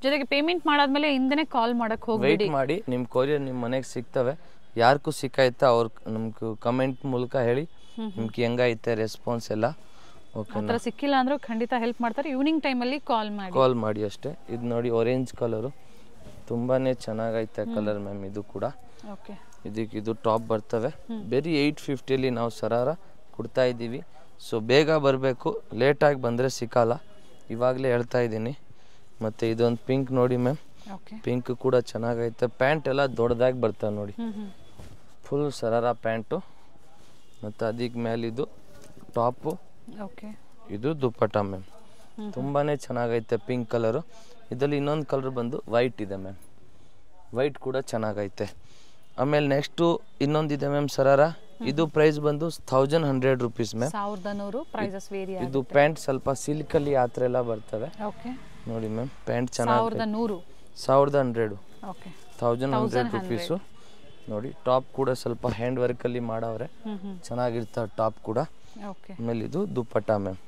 ಜೊತೆಗೆ ಪೇಮೆಂಟ್ ಮಾಡಾದ್ಮೇಲೆ ಹಿಂದೆನೇ ಕಾಲ್ ಮಾಡಕ್ ಹೋಗ್ಬೇಡಿ. ವೆಯ್ಟ್ ಮಾಡಿ, ನಿಮ್ಮ ಕೊರಿಯರ್ ನಿಮ್ಮ ಮನೆಗೆ ಸಿಗ್ತವೆ. ಯಾರಿಗೂ ಸಿಕ್ಕಾಯ್ತಾ ಅವ್ರು ನಮ್ಗೆ ಕಮೆಂಟ್ ಮೂಲಕ ಹೇಳಿ ನಿಮ್ಗೆ ಹೆಂಗೈತೆ ರೆಸ್ಪಾನ್ಸ್ ಎಲ್ಲ. ಓಕೆ, ಆ ಥರ ಸಿಕ್ಕಿಲ್ಲ ಅಂದ್ರೂ ಖಂಡಿತ ಹೆಲ್ಪ್ ಮಾಡ್ತಾರೆ. ಈವ್ನಿಂಗ್ ಟೈಮಲ್ಲಿ ಕಾಲ್ ಮಾಡಿ ಅಷ್ಟೇ. ಇದು ನೋಡಿ ಆರೆಂಜ್ ಕಲರು ತುಂಬಾನೇ ಚೆನ್ನಾಗೈತೆ ಕಲರ್ ಮ್ಯಾಮ್. ಇದು ಕೂಡ ಓಕೆ. ಇದಕ್ಕೆ ಇದು ಟಾಪ್ ಬರ್ತವೆ. ಬರೀ 850 ನಾವು ಸರಾರ ಕೊಡ್ತಾ ಇದ್ದೀವಿ. ಸೊ ಬೇಗ ಬರಬೇಕು, ಲೇಟಾಗಿ ಬಂದರೆ ಸಿಕ್ಕಲ್ಲ, ಇವಾಗಲೇ ಹೇಳ್ತಾ ಇದ್ದೀನಿ. ಮತ್ತು ಇದೊಂದು ಪಿಂಕ್ ನೋಡಿ ಮ್ಯಾಮ್. ಪಿಂಕ್ ಕೂಡ ಚೆನ್ನಾಗೈತೆ. ಪ್ಯಾಂಟ್ ಎಲ್ಲ ದೊಡ್ಡದಾಗಿ ಬರ್ತವೆ ನೋಡಿ. Full sharara pant. ಮತ್ತು ಅದಕ್ಕೆ ಮೇಲೆ ಇದು ಟಾಪು. ಇದು ದುಪ್ಪಟ್ಟ ಮ್ಯಾಮ್. ತುಂಬಾ ಚೆನ್ನಾಗೈತೆ ಪಿಂಕ್ ಕಲರು. ಇದರಲ್ಲಿ ಇನ್ನೊಂದು ಕಲರ್ ಬಂದು ವೈಟ್ ಇದೆ ಮ್ಯಾಮ್. ವೈಟ್ ಕೂಡ ಚೆನ್ನಾಗೈತೆ. ಆಮೇಲೆ ನೆಕ್ಸ್ಟು ಇನ್ನೊಂದಿದೆ ಮ್ಯಾಮ್ ಸರಾರ. ಇದು ಪ್ರೈಸ್ ಬಂದು 1100 ರೂಪೀಸ್ ಮ್ಯಾಮ್. 1100 ಪ್ರೈಸಸ್ ವೇರಿ ಆಗುತ್ತೆ. ಇದು ಪ್ಯಾಂಟ್ ಸ್ವಲ್ಪ ಸಿಲ್ಕಲ್ಲಿ ಆ ಥರ ಎಲ್ಲ ಬರ್ತವೆ. ಓಕೆ, ನೋಡಿ ಮ್ಯಾಮ್ ಪ್ಯಾಂಟ್ ಚೆನ್ನಾಗಿ 1100. Okay, 1100 rupees. ನೋಡಿ ಟಾಪ್ ಕೂಡ ಸ್ವಲ್ಪ ಹ್ಯಾಂಡ್ ವರ್ಕಲ್ಲಿ ಮಾಡವ್ರೆ, ಚೆನ್ನಾಗಿರ್ತಾವೆ ಟಾಪ್ ಕೂಡ. ಆಮೇಲೆ ಇದು ದುಪ್ಪಟ್ಟ ಮ್ಯಾಮ್.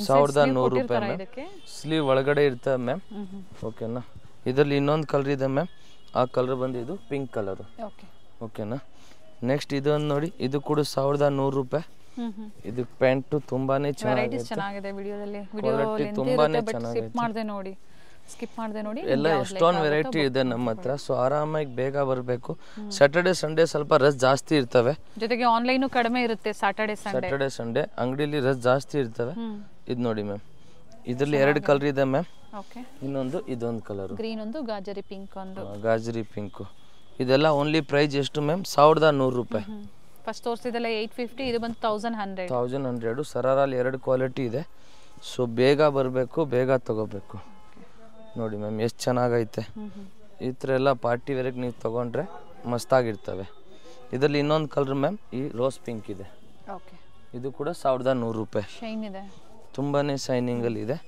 1100 ರೂಪಾಯಿ ಮ್ಯಾಮ್. ಸ್ಲೀವ್ ಒಳಗಡೆ ಇರ್ತವೆ ಮ್ಯಾಮ್. ಓಕೆನಾ. ಇದರಲ್ಲಿ ಇನ್ನೊಂದು ಕಲರ್ ಇದೆ ಮ್ಯಾಮ್. ಆ ಕಲರ್ ಬಂದು ಇದು ಪಿಂಕ್ ಕಲರು. ಓಕೆನಾ. ನೆಕ್ಸ್ಟ್ ಇದೊಂದು ನೋಡಿ, ಇದು ಕೂಡ 1100 ರೂಪಾಯಿ. ಇದು ಪ್ಯಾಂಟು ತುಂಬಾನೇ ಚೆನ್ನಾಗಿದೆ. ವಿಡಿಯೋದಲ್ಲಿ ತುಂಬಾನೇ ಚೆನ್ನಾಗಿದೆ. ಸ್ಕಿಪ್ ಮಾಡಿದೆ ನೋಡಿ. ಎಲ್ಲ ಎಷ್ಟೊಂದು ವೆರೈಟಿ ಇದೆ ನಮ್ಮ ಹತ್ರ. ಸೊ ಆರಾಮಾಗಿ ಬೇಗ ಬರಬೇಕು. ಸ್ಯಾಟರ್ಡೆ ಸಂಡೇ ಸ್ವಲ್ಪ ರಶ್ ಜಾಸ್ತಿ ಇರ್ತವೆ. ಜೊತೆಗೆ ಆನ್ಲೈನು ಕಡಿಮೆ ಇರುತ್ತೆ. ಸ್ಯಾಟರ್ಡೆ ಸಂಡೇ ಅಂಗಡಿಲಿ ರಶ್ ಜಾಸ್ತಿ ಇರ್ತವೆ. ಇದು ನೋಡಿ ಮ್ಯಾಮ್, ಇದರಲ್ಲಿ 2 ಕಲರ್ ಇದೆ ಮ್ಯಾಮ್. ಇದೊಂದು ಕಲರ್ ಗ್ರೀನ್, ಒಂದು ಗಾಜರಿ ಪಿಂಕ್. ಗಾಜರಿ ಪಿಂಕ್. ಇದೆಲ್ಲ ಓನ್ಲಿ ಪ್ರೈಸ್ ಎಷ್ಟು ಮ್ಯಾಮ್? 1100 ರೂಪಾಯಿ. ಫಸ್ಟ್ ತೋರಿಸಿದೆಲ್ಲ 850, ಇದು ಬಂದು 1100. ಸರಾರಲ್ಲಿ 2 ಕ್ವಾಲಿಟಿ ಇದೆ. ಸೊ ಬೇಗ ಬರಬೇಕು, ಬೇಗ ತಗೋಬೇಕು. ನೋಡಿ ಮ್ಯಾಮ್ ಎಷ್ಟು ಚೆನ್ನಾಗೈತೆ. ಈ ಥರ ಎಲ್ಲ ಪಾರ್ಟಿ ವೇರ್ಗೆ ನೀವು ತೊಗೊಂಡ್ರೆ ಮಸ್ತಾಗಿರ್ತವೆ. ಇದರಲ್ಲಿ ಇನ್ನೊಂದು ಕಲರ್ ಮ್ಯಾಮ್, ಈ ರೋಸ್ ಪಿಂಕ್ ಇದೆ. ಇದು ಕೂಡ 1100 ರೂಪಾಯಿ. ಶೈನ್ ಇದೆ, ತುಂಬಾ ಶೈನಿಂಗಲ್ಲಿ ಇದೆ.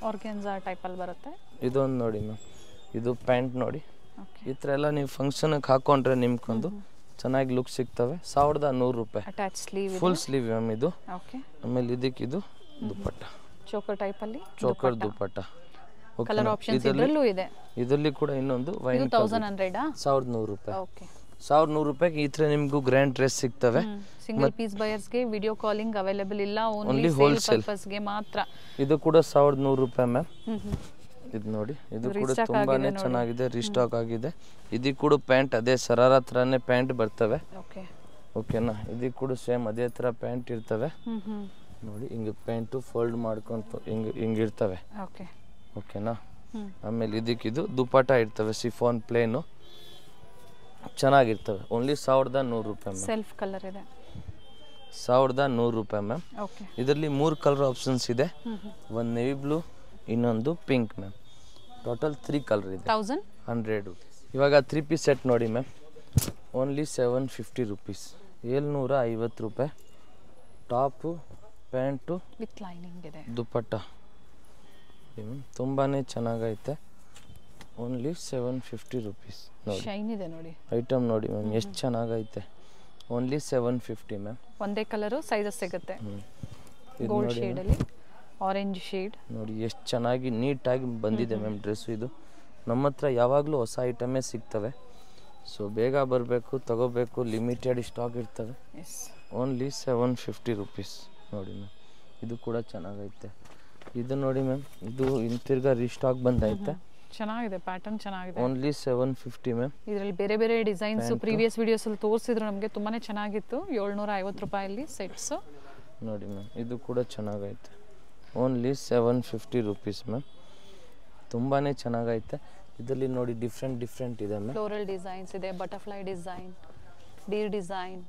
ಆರ್ಗಾನ್ಜಾ ಟೈಪಲ್ಲಿ ಬರುತ್ತೆ. ಇದೊಂದು ನೋಡಿ ಮ್ಯಾಮ್, ಇದು ಪ್ಯಾಂಟ್ ನೋಡಿ. ಈ ಥರ ಎಲ್ಲ ನೀವು ಫಂಕ್ಷನ್ಗೆ ಹಾಕೊಂಡ್ರೆ ನಿಮ್ಗೊಂದು ಚೆನ್ನಾಗಿ ಲುಕ್ ಸಿಗ್ತವೆ. 1100 ರೂಪಾಯಿ. Attach sleeve, full sleeve ma'am ಇದು. ಆಮೇಲೆ ಇದಕ್ಕಿದು ದುಪ್ಪಟ್ಟ, ಚೋಕರ್ ಟೈಪಲ್ಲಿ ಚೋಕರ್ ದುಪ್ಪಟ್ಟ. ಕಲರ್ ಆಪ್ಷನ್ಸ್ ಇದರಲ್ಲೂ ಇದೆ. ಇದರಲ್ಲಿ ಕೂಡ ಇನ್ನೊಂದು ವೈನ್ 1100 1100 ರೂಪಾಯಿ. 1100 ರೂಪಾಯಿಗೆ ಈ ಥರ ನಿಮಗೂ ಗ್ರ್ಯಾಂಡ್ ಡ್ರೆಸ್ ಸಿಗ್ತವೆ. ಸಿಂಗಲ್ ಪೀಸ್ ಬಯರ್ಸ್ಗೆ ವಿಡಿಯೋ ಕಾಲಿಂಗ್ ಅವೈಲೇಬಲ್ ಇಲ್ಲ, ಓನ್ಲಿ ಸೇಲ್ ಹೋಲ್ಸೇಲ್ ಪರ್ಪಸ್ಗೆ ಮಾತ್ರ. ಇದು ಕೂಡ 1100 ರೂಪಾಯಿ ಮ್ಯಾಮ್. ಇದು ನೋಡಿ, ಇದು ಕೂಡ ತುಂಬಾನೇ ಚೆನ್ನಾಗಿದೆ, ರೀಸ್ಟಾಕ್ ಆಗಿದೆ. ಇದಕ್ಕೆ ಕೂಡ ಪ್ಯಾಂಟ್ ಅದೇ ಸರಾರ ಥರನೇ ಪ್ಯಾಂಟ್ ಬರ್ತವೆ. ಓಕೆನಾ, ಇದಕ್ಕೆ ಕೂಡ ಸೇಮ್ ಅದೇ ಥರ ಪ್ಯಾಂಟ್ ಇರ್ತವೆ ನೋಡಿ. ಹಿಂಗೆ ಪ್ಯಾಂಟು ಫೋಲ್ಡ್ ಮಾಡ್ಕೊಂತ ಹಿಂಗಿರ್ತವೆ. ಓಕೆನಾ. ಆಮೇಲೆ ಇದಕ್ಕಿದು ದುಪ್ಪಟ್ಟ ಇರ್ತವೆ, ಸಿಫಾನ್ ಪ್ಲೇನು ಚೆನ್ನಾಗಿರ್ತವೆ. ಓನ್ಲಿ 1100 ರೂಪಾಯಿ ಮ್ಯಾಮ್. ಸೆಲ್ಫ್ ಕಲರ್ ಇದೆ, 1100 ರೂಪಾಯಿ ಮ್ಯಾಮ್. ಇದರಲ್ಲಿ 3 ಕಲರ್ ಆಪ್ಷನ್ಸ್ ಇದೆ. ಒಂದು ನೇವಿ ಬ್ಲೂ, ಇನ್ನೊಂದು ಪಿಂಕ್ ಮ್ಯಾಮ್. ಟೋಟಲ್ 3 ಕಲರ್ ಇದೆ. 1100 ರೂಪೀಸ್. ಇವಾಗ 3 ಪೀಸ್ ಸೆಟ್ ನೋಡಿ ಮ್ಯಾಮ್, ಓನ್ಲಿ 750 ರೂಪೀಸ್. 750 ರೂಪಾಯಿ. ಟಾಪು, ಪ್ಯಾಂಟು ವಿತ್ ಲೈನಿಂಗ್ ಇದೆ, ದುಪ್ಪಟ್ಟ ತುಂಬಾ ಚೆನ್ನಾಗೈತೆ. Only 750 rupees. ಶೈನ್ ಇದೆ ನೋಡಿ ಐಟಮ್ ನೋಡಿ ಮ್ಯಾಮ್, ಎಷ್ಟು ಚೆನ್ನಾಗೈತೆ. Only 750 ma'am. ಒಂದೇ ಕಲರು, ಸೈಜಸ್ ಸಿಗುತ್ತೆ. ಗೋಲ್ಡ್ ಶೇಡಲ್ಲಿ ಆರೆಂಜ್ ಶೇಡ್ ನೋಡಿ, ಎಷ್ಟು ಚೆನ್ನಾಗಿ ನೀಟಾಗಿ ಬಂದಿದೆ ಮ್ಯಾಮ್ ಡ್ರೆಸ್ಸು. ಇದು ನಮ್ಮ ಹತ್ರ ಯಾವಾಗಲೂ ಹೊಸ ಐಟಮೇ ಸಿಗ್ತವೆ. ಸೊ ಬೇಗ ಬರಬೇಕು, ತಗೋಬೇಕು, ಲಿಮಿಟೆಡ್ ಸ್ಟಾಕ್ ಇರ್ತವೆ. ಓನ್ಲಿ 750 ರೂಪೀಸ್ ನೋಡಿ ಮ್ಯಾಮ್. ಇದು ಕೂಡ ಚೆನ್ನಾಗೈತೆ. ಇದು ನೋಡಿ ಮ್ಯಾಮ್, ಇದು ಹಿಂತಿರ್ಗಾ ರೀಸ್ಟಾಕ್ ಬಂದೈತೆ. ಚೆನ್ನಾಗಿದೆ, ಪ್ಯಾಟರ್ನ್ ಚೆನ್ನಾಗಿದೆ. Only 750 ma'am. ಇದರಲ್ಲಿ ಬೇರೆ ಬೇರೆ ಡಿಸೈನ್ಸ್ ಪ್ರೀವಿಯಸ್ ವಿಡಿಯೋಸ್ ಅಲ್ಲಿ ತೋರಿಸಿದ್ರು ನಮಗೆ, ತುಂಬಾನೇ ಚೆನ್ನಾಗಿತ್ತು. 750 ರೂಪಾಯಲ್ಲಿ ಸೆಟ್ಸ್ ನೋಡಿ ಮ್ಯಾಮ್. ಇದು ಕೂಡ ಚೆನ್ನಾಗೈತೆ. Only 750 rupees ma'am. ತುಂಬಾನೇ ಚೆನ್ನಾಗೈತೆ. ಇದರಲ್ಲಿ ನೋಡಿ ಡಿಫ್ರೆಂಟ್ ಇದೆ ಮ್ಯಾಮ್. ಫ್ಲೋರಲ್ ಡಿಸೈನ್ಸ್ ಇದೆ, ಬಟರ್ಫ್ಲೈ ಡಿಸೈನ್, ಡೀರ್ ಡಿಸೈನ್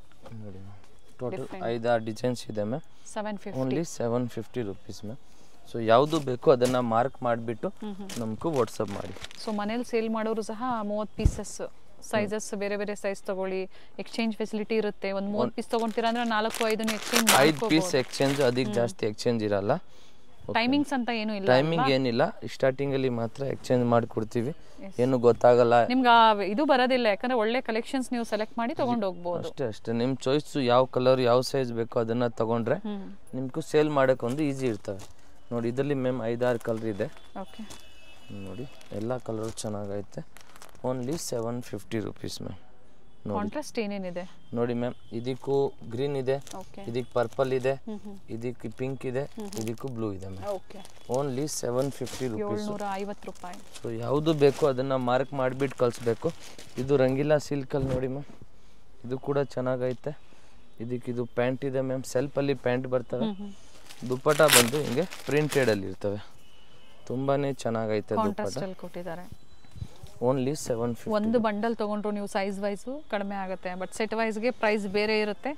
ನೋಡಿ ಮ್ಯಾಮ್. ಟೋಟಲ್ 5-6 ಡಿಸೈನ್ಸ್ ಇದೆ ma'am. 750. Only 750 rupees ma'am. So ಯಾವುದು ಬೇಕು ಅದನ್ನು ಮಾರ್ಕ್ ಮಾಡಿಬಿಟ್ಟು ನಮಗೂ ವಾಟ್ಸಪ್ ಮಾಡಿ. ಸೊ ಮನೇಲಿ ಸೇಲ್ ಮಾಡೋರು ಸಹ 30 ಪೀಸಸ್ ಸೈಜಸ್ ಬೇರೆ ಬೇರೆ ಸೈಜ್ ತಗೊಳ್ಳಿ, ಎಕ್ಸ್ಚೇಂಜ್ ಫೆಸಿಲಿಟಿ ಇರುತ್ತೆ. ಒಂದು 30 ಪೀಸ್ ತಗೊಂತೀರಾ ಅಂದ್ರೆ 4-5 ಎಕ್ಸ್ಚೇಂಜ್ 5 ಪೀಸ್ ಎಕ್ಸ್ಚೇಂಜ್, ಅದಕ್ಕೆ ಜಾಸ್ತಿ ಎಕ್ಸ್ಚೇಂಜ್ ಇರಲ್ಲ. ಟೈಮಿಂಗ್ಸ್ ಅಂತ ಏನು ಇಲ್ಲ, ಟೈಮಿಂಗ್ ಏನಿಲ್ಲ. ಸ್ಟಾರ್ಟಿಂಗ್ ಅಲ್ಲಿ ಮಾತ್ರ ಎಕ್ಸ್ಚೇಂಜ್ ಮಾಡಿ ಕೊಡ್ತೀವಿ, ಏನು ಗೊತ್ತಾಗಲ್ಲ ನಿಮ್ಗೆ. ಇದು ಬರೋದಿಲ್ಲ, ಯಾಕಂದ್ರೆ ಒಳ್ಳೆ ಕಲೆಕ್ಷನ್ಸ್ ನೀವು ಸೆಲೆಕ್ಟ್ ಮಾಡಿ ತಗೊಂಡು ಹೋಗ್ಬೋದು. ಅಷ್ಟೇ ನಿಮ್ಮ ಚಾಯ್ಸ್, ಯಾವ ಕಲರ್ ಯಾವ ಸೈಜ್ ಬೇಕೋ ಅದನ್ನ ತಗೊಂಡ್ರೆ ನಿಮ್ಗೂ ಸೇಲ್ ಮಾಡೋಕ್ಕೊಂದು ಈಸಿ ಇರ್ತವೆ ನೋಡಿ. ಇದರಲ್ಲಿ ಮ್ಯಾಮ್ 5-6 ಕಲರ್ ಇದೆ ನೋಡಿ, ಎಲ್ಲ ಕಲರ್ ಚೆನ್ನಾಗೈತೆ. Only 750 rupees ma'am. ಕಾಂಟ್ರಾಸ್ಟ್ ಏನೇನಿದೆ ನೋಡಿ ಮ್ಯಾಮ್, ಇದಕ್ಕೂ ಗ್ರೀನ್ ಇದೆ, ಇದಕ್ಕೆ ಪರ್ಪಲ್ ಇದೆ, ಇದಕ್ಕೆ ಪಿಂಕ್ ಇದೆ, ಇದಕ್ಕೂ ಬ್ಲೂ ಇದೆ ಮ್ಯಾಮ್. Only 750 rupees. 750 ರೂಪಾಯಿ. ಸೊ ಯಾವುದು ಬೇಕು ಅದನ್ನ ಮಾರ್ಕ್ ಮಾಡಿಬಿಟ್ಟು ಕಳಿಸ್ಬೇಕು. ಇದು ರಂಗಿಲಾ ಸಿಲ್ಕಲ್ಲಿ ನೋಡಿ ಮ್ಯಾಮ್, ಇದು ಕೂಡ ಚೆನ್ನಾಗೈತೆ. ಇದಕ್ಕಿದು ಪ್ಯಾಂಟ್ ಇದೆ ಮ್ಯಾಮ್, ಸೆಲ್ಫಲ್ಲಿ ಪ್ಯಾಂಟ್ ಬರ್ತವೆ. ದುಪ್ಪಟ್ಟ ಬಂದು ಹಿಂಗೆ ಪ್ರಿಂಟೆಡ್ ಅಲ್ಲಿ ಇರ್ತವೆ. ತುಂಬಾನೇ ಚೆನ್ನಾಗೈತೆ ದುಪ್ಪಟ್ಟ. ಕೊಟ್ಟಿದ್ದಾರೆ. ಓನ್ಲಿ 750. ಒಂದು ಬಂಡಲ್ ತಗೊಂಡ್ರು ನೀವು ಸೈಜ್ ವೈಸು ಕಡಿಮೆ ಆಗುತ್ತೆ, ಬಟ್ ಸೆಟ್ ವೈಸ್ಗೆ ಪ್ರೈಸ್ ಬೇರೆ ಇರುತ್ತೆ.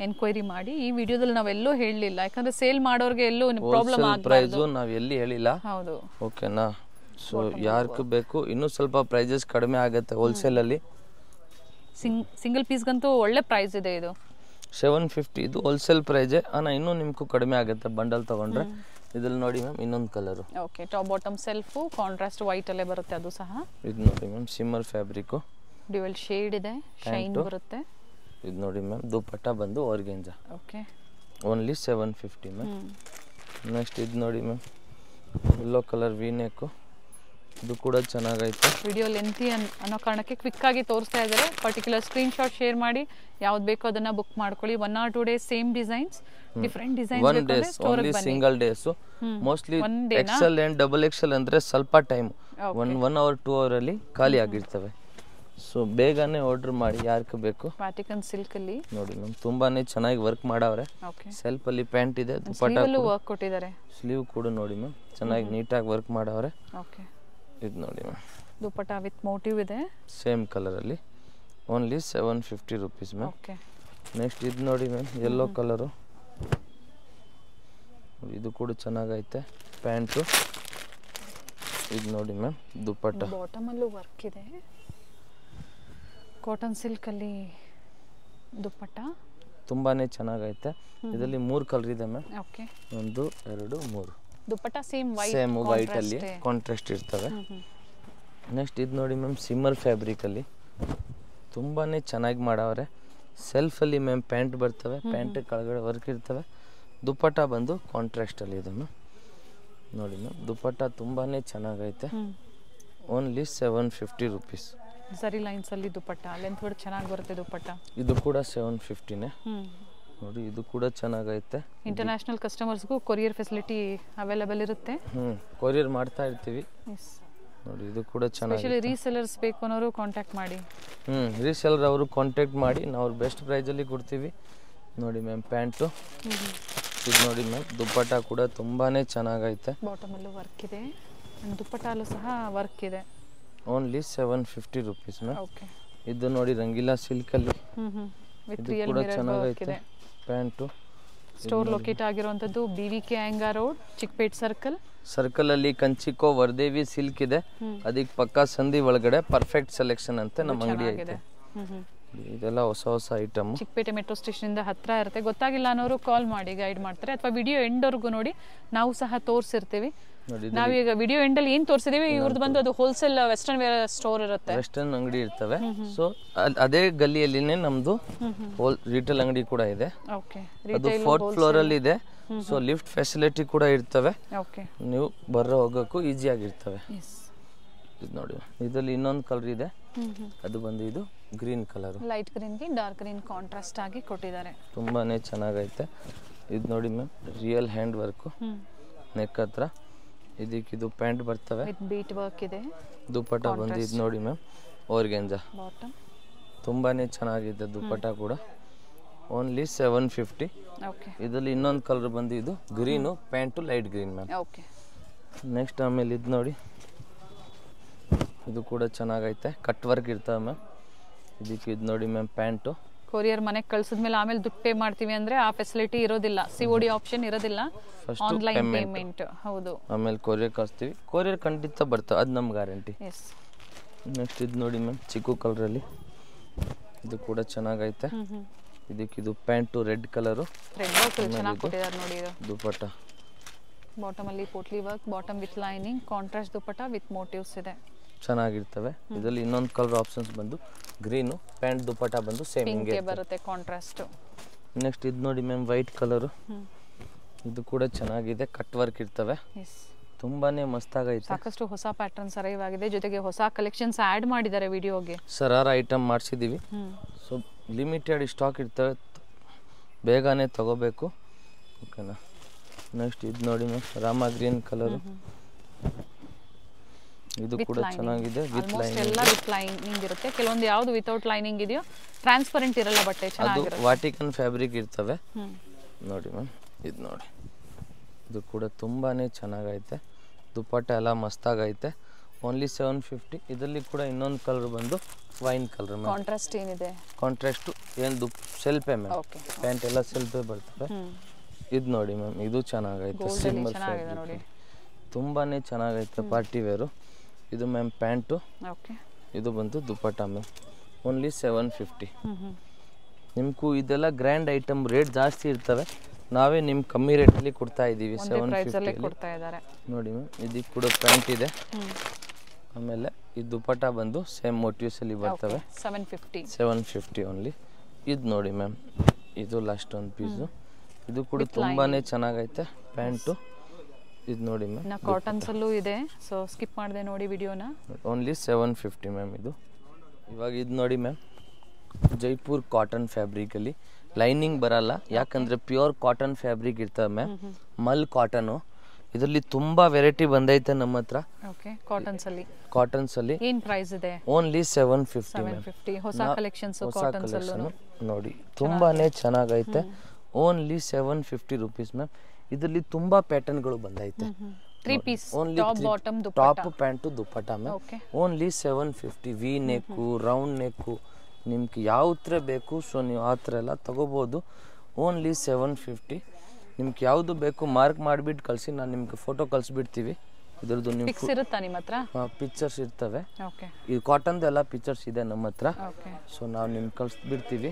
ಎನ್ಕ್ವೈರಿ ಮಾಡಿ. ಈ ವಿಡಿಯೋದಲ್ಲಿ ನಾವೆಲ್ಲೂ ಹೇಳಲಿಲ್ಲ, ಯಾಕಂದ್ರೆ ಸೇಲ್ ಮಾಡೋರಿಗೆ ಎಲ್ಲೂ ಪ್ರಾಬ್ಲಮ್ ಆಗಬಾರ್ದು. ಪ್ರೈಸ್ ನಾವು ಎಲ್ಲಿ ಹೇಳಿಲ್ಲ. ಹೌದು, ಓಕೆನಾ. ಸೊ ಯಾರ್ಗೂ ಬೇಕು ಇನ್ನೂ ಸ್ವಲ್ಪ ಪ್ರೈಸಸ್ ಕಡಿಮೆ ಆಗುತ್ತೆ ಹೋಲ್ಸೇಲ್ ಅಲ್ಲಿ. ಸಿಂಗಲ್ ಪೀಸ್ಗಂತೂ ಒಳ್ಳೆ ಪ್ರೈಸ್ ಇದೆ. ಇದು 750, ಇದು ಹೋಲ್ಸೇಲ್ ಪ್ರೈಸೇ. ಇನ್ನೂ ನಿಮ್ಗೂ ಕಡಿಮೆ ಆಗುತ್ತೆ ಬಂಡಲ್ ತಗೊಂಡ್ರೆ. ಇದ್ರಲ್ಲಿ ನೋಡಿ ಮ್ಯಾಮ್ ಇನ್ನೊಂದು colour. Okay, top bottom self contrast white ಅಲ್ಲೇ ಬರುತ್ತೆ ಅದು ಸಹ. ಇದು ನೋಡಿ ma'am, shimmer fabric, dual shade ಇದೆ, ಶೈನ್ ಬರುತ್ತೆ. ಇದು ನೋಡಿ ಮ್ಯಾಮ್, ದುಪ್ಪಟ್ಟ ಬಂದು organza. Okay, only 750 ma'am. Next ಇದು ನೋಡಿ ma'am, yellow colour V neck, ಇದು ಕೂಡ ಚೆನ್ನಾಗೈತೆ. ವಿಡಿಯೋ ಲೆಂತಿ ಅನ್ನೋ ಕಾರಣಕ್ಕೆ ಕ್ವಿಕ್ ಆಗಿ ತೋರಿಸ್ತಾ ಇದ್ದಾರೆ. ಪರ್ಟಿಕ್ಯುಲರ್ ಸ್ಕ್ರೀನ್ ಶಾಟ್ ಶೇರ್ ಮಾಡಿ, ಯಾವ್ದು ಬೇಕೋ ಅದನ್ನ ಬುಕ್ ಮಾಡ್ಕೊಳ್ಳಿ. 1 or 2 days same designs, different designs. 1 days only single days. Mostly Excel and double XL ಅಂದ್ರೆ ಸ್ವಲ್ಪ ಟೈಮ್, 1 hour 2 hour ಅಲ್ಲಿ ಖಾಲಿ ಆಗಿರ್ತವೆ. ಸೊ ಬೇಗನೆ ಆರ್ಡರ್ ಮಾಡಿ ಯಾರ್ಗೆ ಬೇಕು. ವ್ಯಾಟಿಕನ್ ಸಿಲ್ಕ್ ಅಲ್ಲಿ ನೋಡಿ ಮ್ಯಾಮ್, ತುಂಬಾನೇ ಚೆನ್ನಾಗಿ ವರ್ಕ್ ಮಾಡವ್ರೆ. ಸೆಲ್ಫ್ ಅಲ್ಲಿ ಪ್ಯಾಂಟ್ ಇದೆ, ದುಪ್ಪಟ್ಟ ವರ್ಕ್ ಕೊಟ್ಟಿದ್ದಾರೆ. ಸ್ಲೀವ್ ಕೂಡ ನೋಡಿ ಮ್ಯಾಮ್, ಚೆನ್ನಾಗಿ ನೀಟಾಗಿ ವರ್ಕ್ ಮಾಡವ್ರೆ. ಓಕೆ, ಇದು ನೋಡಿ ಮ್ಯಾಮ್, ದುಪ್ಪಟ್ಟ ವಿತ್ ಮೋಟಿವ್ ಇದೆ, ಸೇಮ್ ಕಲರ್ ಅಲ್ಲಿ. Only 750 rupees ma'am. Okay, next ಇದು ನೋಡಿ ಮ್ಯಾಮ್, ಯೆಲ್ಲೋ ಕಲರು, ಇದು ಕೂಡ ಚೆನ್ನಾಗೈತೆ. ಪ್ಯಾಂಟು ಇದು ನೋಡಿ ಮ್ಯಾಮ್, ದುಪ್ಪಟ್ಟ ಬಾಟಮ್ ಅಲ್ಲೂ ವರ್ಕ್ ಇದೆ. ಕಾಟನ್ ಸಿಲ್ಕ್ ಅಲ್ಲಿ ದುಪ್ಪಟ್ಟ ತುಂಬಾನೇ ಚೆನ್ನಾಗೈತೆ. ಇದರಲ್ಲಿ 3 ಕಲರ್ ಇದೆ ಮ್ಯಾಮ್. ಓಕೆ, 1 2 3. ದುಪ್ಪಟ್ಟ ಸೇಮ್ ವೈಟ್ ಅಲ್ಲಿ ಕಾಂಟ್ರಾಸ್ಟ್ ಇರ್ತವೆ. ನೆಕ್ಸ್ಟ್ ಇದು ನೋಡಿ ಮ್ಯಾಮ್, ಸಿಮ್ಮರ್ ಫ್ಯಾಬ್ರಿಕ್ ಅಲ್ಲಿ ತುಂಬಾನೇ ಚೆನ್ನಾಗಿ ಮಾಡವ್ರೆ. ಸೆಲ್ಫ್ ಅಲ್ಲಿ ಮ್ಯಾಮ್ ಪ್ಯಾಂಟ್ ಬರ್ತವೆ, ಪ್ಯಾಂಟ್ ಕೆಳಗಡೆ ವರ್ಕ್ ಇರ್ತವೆ. ದುಪ್ಪಟ್ಟ ಬಂದು ಕಾಂಟ್ರಾಸ್ಟ್ ಅಲ್ಲಿ ಇದೆ ಮ್ಯಾಮ್. ನೋಡಿ ಮ್ಯಾಮ್, ದುಪ್ಪಟ್ಟ ತುಂಬಾನೇ ಚೆನ್ನಾಗೈತೆ. Only 750 rupees. ಝರಿ ಲೈನ್ಸ್ ಅಲ್ಲಿ ದುಪ್ಪಟ್ಟ ಲೆಂತ್ ಕೂಡ ಚೆನ್ನಾಗಿ ಬರುತ್ತೆ ದುಪ್ಪಟ್ಟ. ಇದು ಕೂಡ 750ನೇ ನೋಡಿ. ಇದು ಕೂಡ ಚೆನ್ನಾಗೈತೆ. ಇಂಟರ್ನ್ಯಾಷನಲ್ ಕಸ್ಟಮರ್ಸ್ಗೂ ಕೊರಿಯರ್ ಫೆಸಿಲಿಟಿ ಅವೈಲೇಬಲ್ ಇರುತ್ತೆ. ಕೊರಿಯರ್ ಮಾಡ್ತಾ ಇರ್ತೀವಿ ನೋಡಿ. ಇದು ಕೂಡ ಚೆನ್ನಾಗಿ. ಸ್ಪೆಷಲಿ ರೀಸೆಲ್ಲರ್ಸ್ ಬೇಕು ಅನ್ನೋರು ಕಾಂಟ್ಯಾಕ್ಟ್ ಮಾಡಿ. ರೀಸೆಲ್ಲರ್ ಅವರು ಕಾಂಟ್ಯಾಕ್ಟ್ ಮಾಡಿ ನಾವು ಬೆಸ್ಟ್ ಪ್ರೈಸಲ್ಲಿ ಕೊಡ್ತೀವಿ ನೋಡಿ ಮ್ಯಾಮ್. ಪ್ಯಾಂಟು ಇದು ನೋಡಿ ಮ್ಯಾಮ್. ದುಪ್ಪಟ್ಟ ಕೂಡ ತುಂಬಾ ಚೆನ್ನಾಗೈತೆ. ಬಾಟಮಲ್ಲೂ ವರ್ಕ್ ಇದೆ, ದುಪ್ಪಟ್ಟಲ್ಲೂ ಸಹ ವರ್ಕ್ ಇದೆ. Only 750 rupees ma'am. ಓಕೆ. ಇದು ನೋಡಿ ರಂಗೀಲಾ ಸಿಲ್ಕಲ್ಲಿ ಇದು ಕೂಡ ಚೆನ್ನಾಗೈತೆ. ಪ್ಯಾಂಟು ಸ್ಟೋರ್ ಲೊಕೇಟ್ ಆಗಿರುವಂಥದ್ದು BVK Iyengar road, Chickpet circle ಅಲ್ಲಿ ಕಂಚಿಕೋ ವರ್ದೇವಿ ಸಿಲ್ಕ್ ಇದೆ. ಅದಕ್ಕೆ ಪಕ್ಕಾ ಸಂಧಿ ಒಳಗಡೆ ಪರ್ಫೆಕ್ಟ್ ಸೆಲೆಕ್ಷನ್ ಅಂತ ನಮ್ಮ ಅಂಗಡಿ ಐತೆ. ಇದೆಲ್ಲ ಹೊಸ ಹೊಸ ಐಟಮ್. ಚಿಕ್ಕಪೇಟೆ ಮೆಟ್ರೋ ಸ್ಟೇಷನ್ ಇಂದ ಹತ್ರ ಇರುತ್ತೆ. ಗೊತ್ತಾಗಿಲ್ಲ ಅನ್ನೋರು ಕಾಲ್ ಮಾಡಿ ಗೈಡ್ ಮಾಡ್ತಾರೆ, ಅಥವಾ ವಿಡಿಯೋ ಎಂಡ್ವರೆಗೂ ನೋಡಿ, ನಾವು ಸಹ ತೋರಿಸಿರ್ತೀವಿ. ನಾವೀಗ ವಿಡಿಯೋ ಎಂಡಲ್ಲಿ ಏನು ತೋರಿಸಿದೀವಿ ಇವ್ರದ್ದು ಬಂದು ಅದು ಹೋಲ್ಸೇಲ್ ವೆಸ್ಟರ್ನ್ ವೇರ್ ಸ್ಟೋರ್ ಇರುತ್ತೆ, ವೆಸ್ಟರ್ನ್ ಅಂಗಡಿ ಇರ್ತವೆ. ಸೊ ಅದೇ ಗಲ್ಲಿಯಲ್ಲಿನೇ ನಮ್ದು ರಿಟೇಲ್ ಅಂಗಡಿ ಕೂಡ ಇದೆ. ಅದು 4th ಫ್ಲೋರ್ ಅಲ್ಲಿ ಇದೆ. ಸೊ ಲಿಫ್ಟ್ ಫೆಸಿಲಿಟಿ ಕೂಡ ಇರ್ತವೆ. ನೀವು ಬರೋ ಹೋಗೋಕ್ಕೂ ಈಸಿ ಆಗಿರ್ತವೆ. ಇದು ನೋಡಿ, ಇದರಲ್ಲಿ ಇನ್ನೊಂದು ಕಲರ್ ಇದೆ. ಅದು ಬಂದು ಇದು ಗ್ರೀನ್ ಕಲರ್, ಲೈಟ್ ಗ್ರೀನ್ ಗೆ ಡಾರ್ಕ್ ಗ್ರೀನ್ ಕಾಂಟ್ರಾಸ್ಟ್ ಆಗಿ ಕೊಟ್ಟಿದ್ದಾರೆ. ತುಂಬಾನೇ ಚೆನ್ನಾಗೈತೆ. ಇದು ನೋಡಿ ma'am, real hand work neck ಹತ್ರ. ಇದಕ್ಕೆ ಇದು ಪ್ಯಾಂಟ್ ಬರ್ತವೆ, ಬೀಟ್ ವರ್ಕ್ ಇದೆ. ದುಪ್ಪಟ್ಟ ಬಂದು ಇದು ನೋಡಿ ಮ್ಯಾಮ್, ಆರ್ಗೆಂಜಾ ಬಾಟಮ್. ತುಂಬಾನೇ ಚೆನ್ನಾಗಿದೆ ದುಪ್ಪಟ್ಟ ಕೂಡ. ಓನ್ಲಿ 750. ಇದರಲ್ಲಿ ಇನ್ನೊಂದು ಕಲರ್ ಬಂದು ಇದು green, pant light green ma'am. Next ಆಮೇಲೆ ಇದು ನೋಡಿ, ಇದು ಕೂಡ ಚೆನ್ನಾಗೈತೆ. ಕಟ್ ವರ್ಕ್ ಇರ್ತವೆ ಮ್ಯಾಮ್. ಇದಕ್ಕೆ ಇದು ನೋಡಿ ಮ್ಯಾಮ್, ಪ್ಯಾಂಟು ಕೊರಿಯರ್ ಮನೆಗೆ ಕಳ್ಸಿದ್ಮೇಲೆ ಆಮೇಲೆ ದುಡ್ಡು ಪೇ ಮಾಡ್ತೀವಿ ಅಂದ್ರೆ ಆ ಫೆಸಿಲಿಟಿ ಇರೋದಿಲ್ಲ, COD ಆಪ್ಷನ್ ಇರೋದಿಲ್ಲ, ಆನ್ಲೈನ್ ಪೇಮೆಂಟ್. ಹೌದು, ಆಮೇಲೆ ಕೊರಿಯರ್ ಕಳಿಸ್ತೀವಿ. ಕೊರಿಯರ್ ಖಂಡಿತ ಬರ್ತವೆ, ಅದು ನಮ್ಮ ಗ್ಯಾರಂಟಿ. ನೆಕ್ಸ್ಟ್ ಇದು ನೋಡಿ ಮ್ಯಾಮ್, ಚಿಕ್ಕು ಕಲರಲ್ಲಿ. ಇದು ಕೂಡ ಚೆನ್ನಾಗೈತೆ. ಇದಕ್ಕೆ ಇದು ಪ್ಯಾಂಟು ರೆಡ್ ಕಲರು, ಚೆನ್ನಾಗಿ ಕೊಟ್ಟಿದ್ದಾರೆ ನೋಡಿ. ಇದು ದುಪ್ಪಟ್ಟ ಬಾಟಮ್ ಅಲ್ಲಿ potli work, bottom with lining, contrast dupatta with motives ಇದೆ, ಚೆನ್ನಾಗಿರ್ತವೆ. ಇದರಲ್ಲಿ ಇನ್ನೊಂದು ಕಲರ್ ಆಪ್ಷನ್ಸ್ ಬಂದು ಗ್ರೀನು, ಪ್ಯಾಂಟ್ ದುಪ್ಪಟ್ಟ ಬಂದು ಸೇಮ್ ಹಿಂಗೆ ಬರುತ್ತೆ ಕಾಂಟ್ರಾಸ್ಟ್. ನೆಕ್ಸ್ಟ್ ಇದು ನೋಡಿ ಮ್ಯಾಮ್, ವೈಟ್ ಕಲರು. ಇದು ಕೂಡ ಚೆನ್ನಾಗಿದೆ, ಕಟ್ ವರ್ಕ್ ಇರ್ತವೆ, ತುಂಬಾನೇ ಮಸ್ತಾಗೈತೆ. ಸಾಕಷ್ಟು ಹೊಸ ಪ್ಯಾಟರ್ನ್ಸ್ ಅರೈವ್ ಆಗಿದೆ, ಜೊತೆಗೆ ಹೊಸ ಕಲೆಕ್ಷನ್ಸ್ ಆಡ್ ಮಾಡಿದ್ದಾರೆ ವಿಡಿಯೋಗೆ. ಸರಾರ ಐಟಮ್ ಮಾಡಿಸಿದೀವಿ. ಸೊ ಲಿಮಿಟೆಡ್ ಸ್ಟಾಕ್ ಇರ್ತವೆ, ಬೇಗನೆ ತಗೋಬೇಕು. ಓಕೆನಾ. ನೆಕ್ಸ್ಟ್ ಇದು ನೋಡಿ ಮ್ಯಾಮ್, ರಾಮ ಗ್ರೀನ್ ಕಲರು. ಇದು ಕೂಡ ಚೆನ್ನಾಗಿದೆ, ವಿತ್ ಲೈನಿಂಗ್. ಎಲ್ಲ ವಿತ್ ಲೈನಿಂಗ್ ಇರುತ್ತೆ. ಕೆಲವೊಂದು ಯಾವುದು ವಿತೌಟ್ ಲೈನಿಂಗ್ ಇದೆಯೋ ಟ್ರಾನ್ಸ್ಪರೆಂಟ್ ಇರಲ್ಲ ಬಟ್ಟೆ, ಚೆನ್ನಾಗಿರುತ್ತೆ. ವಾಟಿಕನ್ ಫ್ಯಾಬ್ರಿಕ್ ಇರ್ತವೆ ನೋಡಿ ಮ್ಯಾಮ್. ಇದು ನೋಡಿ, ಇದು ಕೂಡ ತುಂಬಾನೇ ಚೆನ್ನಾಗೈತೆ. ದುಪ್ಪಟ್ಟ ಎಲ್ಲ ಮಸ್ತಾಗೈತೆ. ಓನ್ಲಿ 750. ಇದರಲ್ಲಿ ಕೂಡ ಇನ್ನೊಂದು ಕಲರ್ ಬಂದು ವೈನ್ ಕಲರ್ ಮ್ಯಾಮ್. ಕಾಂಟ್ರಾಸ್ಟ್ ಏನಿದೆ? ಕಾಂಟ್ರಾಸ್ಟ್ ಏನು ಸೆಲ್ಫೇ ಮ್ಯಾಮ್. ಪ್ಯಾಂಟ್ ಎಲ್ಲ ಸೆಲ್ಫೇ ಬರ್ತವೆ. ಇದು ನೋಡಿ ಮ್ಯಾಮ್, ಇದು ಚೆನ್ನಾಗೈತೆ, ಸಿಂಪಲ್ ಫ್ಯಾಬ್ರಿಕ್, ತುಂಬಾನೇ ಚೆನ್ನಾಗೈತೆ, ಪಾರ್ಟಿ ವೇರು. ಇದು ಮ್ಯಾಮ್ ಪ್ಯಾಂಟು, ಇದು ಬಂದು ದುಪ್ಪಟ್ಟ ಮ್ಯಾಮ್. ಓನ್ಲಿ 750. ನಿಮ್ಗೂ ಇದೆಲ್ಲ ಗ್ರ್ಯಾಂಡ್ ಐಟಮ್, ರೇಟ್ ಜಾಸ್ತಿ ಇರ್ತವೆ, ನಾವೇ ನಿಮ್ಗೆ ಕಮ್ಮಿ ರೇಟಲ್ಲಿ ಕೊಡ್ತಾ ಇದ್ದೀವಿ. 750 ನೋಡಿ ಮ್ಯಾಮ್. ಇದಕ್ಕೆ ಕೂಡ ಪ್ಯಾಂಟ್ ಇದೆ. ಆಮೇಲೆ ಈ ದುಪ್ಪಟ್ಟ ಬಂದು ಸೇಮ್ ಮೋಟಿವ್ಸ್ ಅಲ್ಲಿ ಬರ್ತವೆ. 750 ಓನ್ಲಿ. ಇದು ನೋಡಿ ಮ್ಯಾಮ್, ಇದು ಲಾಸ್ಟ್ ಒಂದು ಪೀಸು. ಇದು ಕೂಡ ತುಂಬಾನೇ ಚೆನ್ನಾಗೈತೆ ಪ್ಯಾಂಟು. ಇದು ನೋಡಿ ಮ್ಯಾಮ್, ಕಾಟನ್ಸ್ ಅಲ್ಲೂ ಇದೆ, ಸೊ ಸ್ಕಿಪ್ ಮಾಡದೆ ನೋಡಿ ವಿಡಿಯೋನ. Only 750 ma'am. ಇದು ಇವಾಗ ಇದು ನೋಡಿ ಮ್ಯಾಮ್, ಜೈಪುರ್ ಕಾಟನ್ ಫ್ಯಾಬ್ರಿಕಲ್ಲಿ ಲೈನಿಂಗ್ ಬರಲ್ಲ, ಯಾಕಂದರೆ ಪ್ಯೂರ್ ಕಾಟನ್ ಫ್ಯಾಬ್ರಿಕ್ ಇರ್ತವೆ ಮ್ಯಾಮ್. ಮಲ್ ಕಾಟನು. ಇದರಲ್ಲಿ ತುಂಬ ವೆರೈಟಿ ಬಂದೈತೆ ನಮ್ಮ ಹತ್ರ. ಕಾಟನ್ಸ್ ಅಲ್ಲಿ ಏನು ಪ್ರೈಸ್ ಇದೆ? ಓನ್ಲಿ 750. ಹೊಸ ಕಲೆಕ್ಷನ್ಸ್ ನೋಡಿ, ತುಂಬಾನೇ ಚೆನ್ನಾಗೈತೆ. Only 750 rupees ma'am. ಇದರಲ್ಲಿ ತುಂಬಾ ಪ್ಯಾಟರ್ನ್ಗಳು ಬಂದೈತೆ. 3 piece top pant dupatta ma'am. Only 750. V neck, round neck, ನಿಮ್ಗೆ ಯಾವ ಥರ ಬೇಕು ಸೊ ನೀವು ಆ ಥರ ಎಲ್ಲ ತಗೋಬೋದು. ಓನ್ಲಿ 750. ನಿಮ್ಗೆ ಯಾವುದು ಬೇಕು ಮಾರ್ಕ್ ಮಾಡಿಬಿಟ್ಟು ಕಳಿಸಿ, ನಾನು ನಿಮ್ಗೆ ಫೋಟೋ ಕಳಿಸ್ಬಿಡ್ತೀವಿ. ಇದ್ರದ್ದು ನಿಮ್ಗೆ ಇರುತ್ತಾ ನಿಮ್ಮ ಹತ್ರ? ಪಿಕ್ಚರ್ಸ್ ಇರ್ತವೆ. ಈ ಕಾಟನ್ದು ಎಲ್ಲ ಪಿಕ್ಚರ್ಸ್ ಇದೆ ನಮ್ಮ ಹತ್ರ. ಸೊ ನಾವು ನಿಮ್ಗೆ ಕಳಿಸ್ಬಿಡ್ತೀವಿ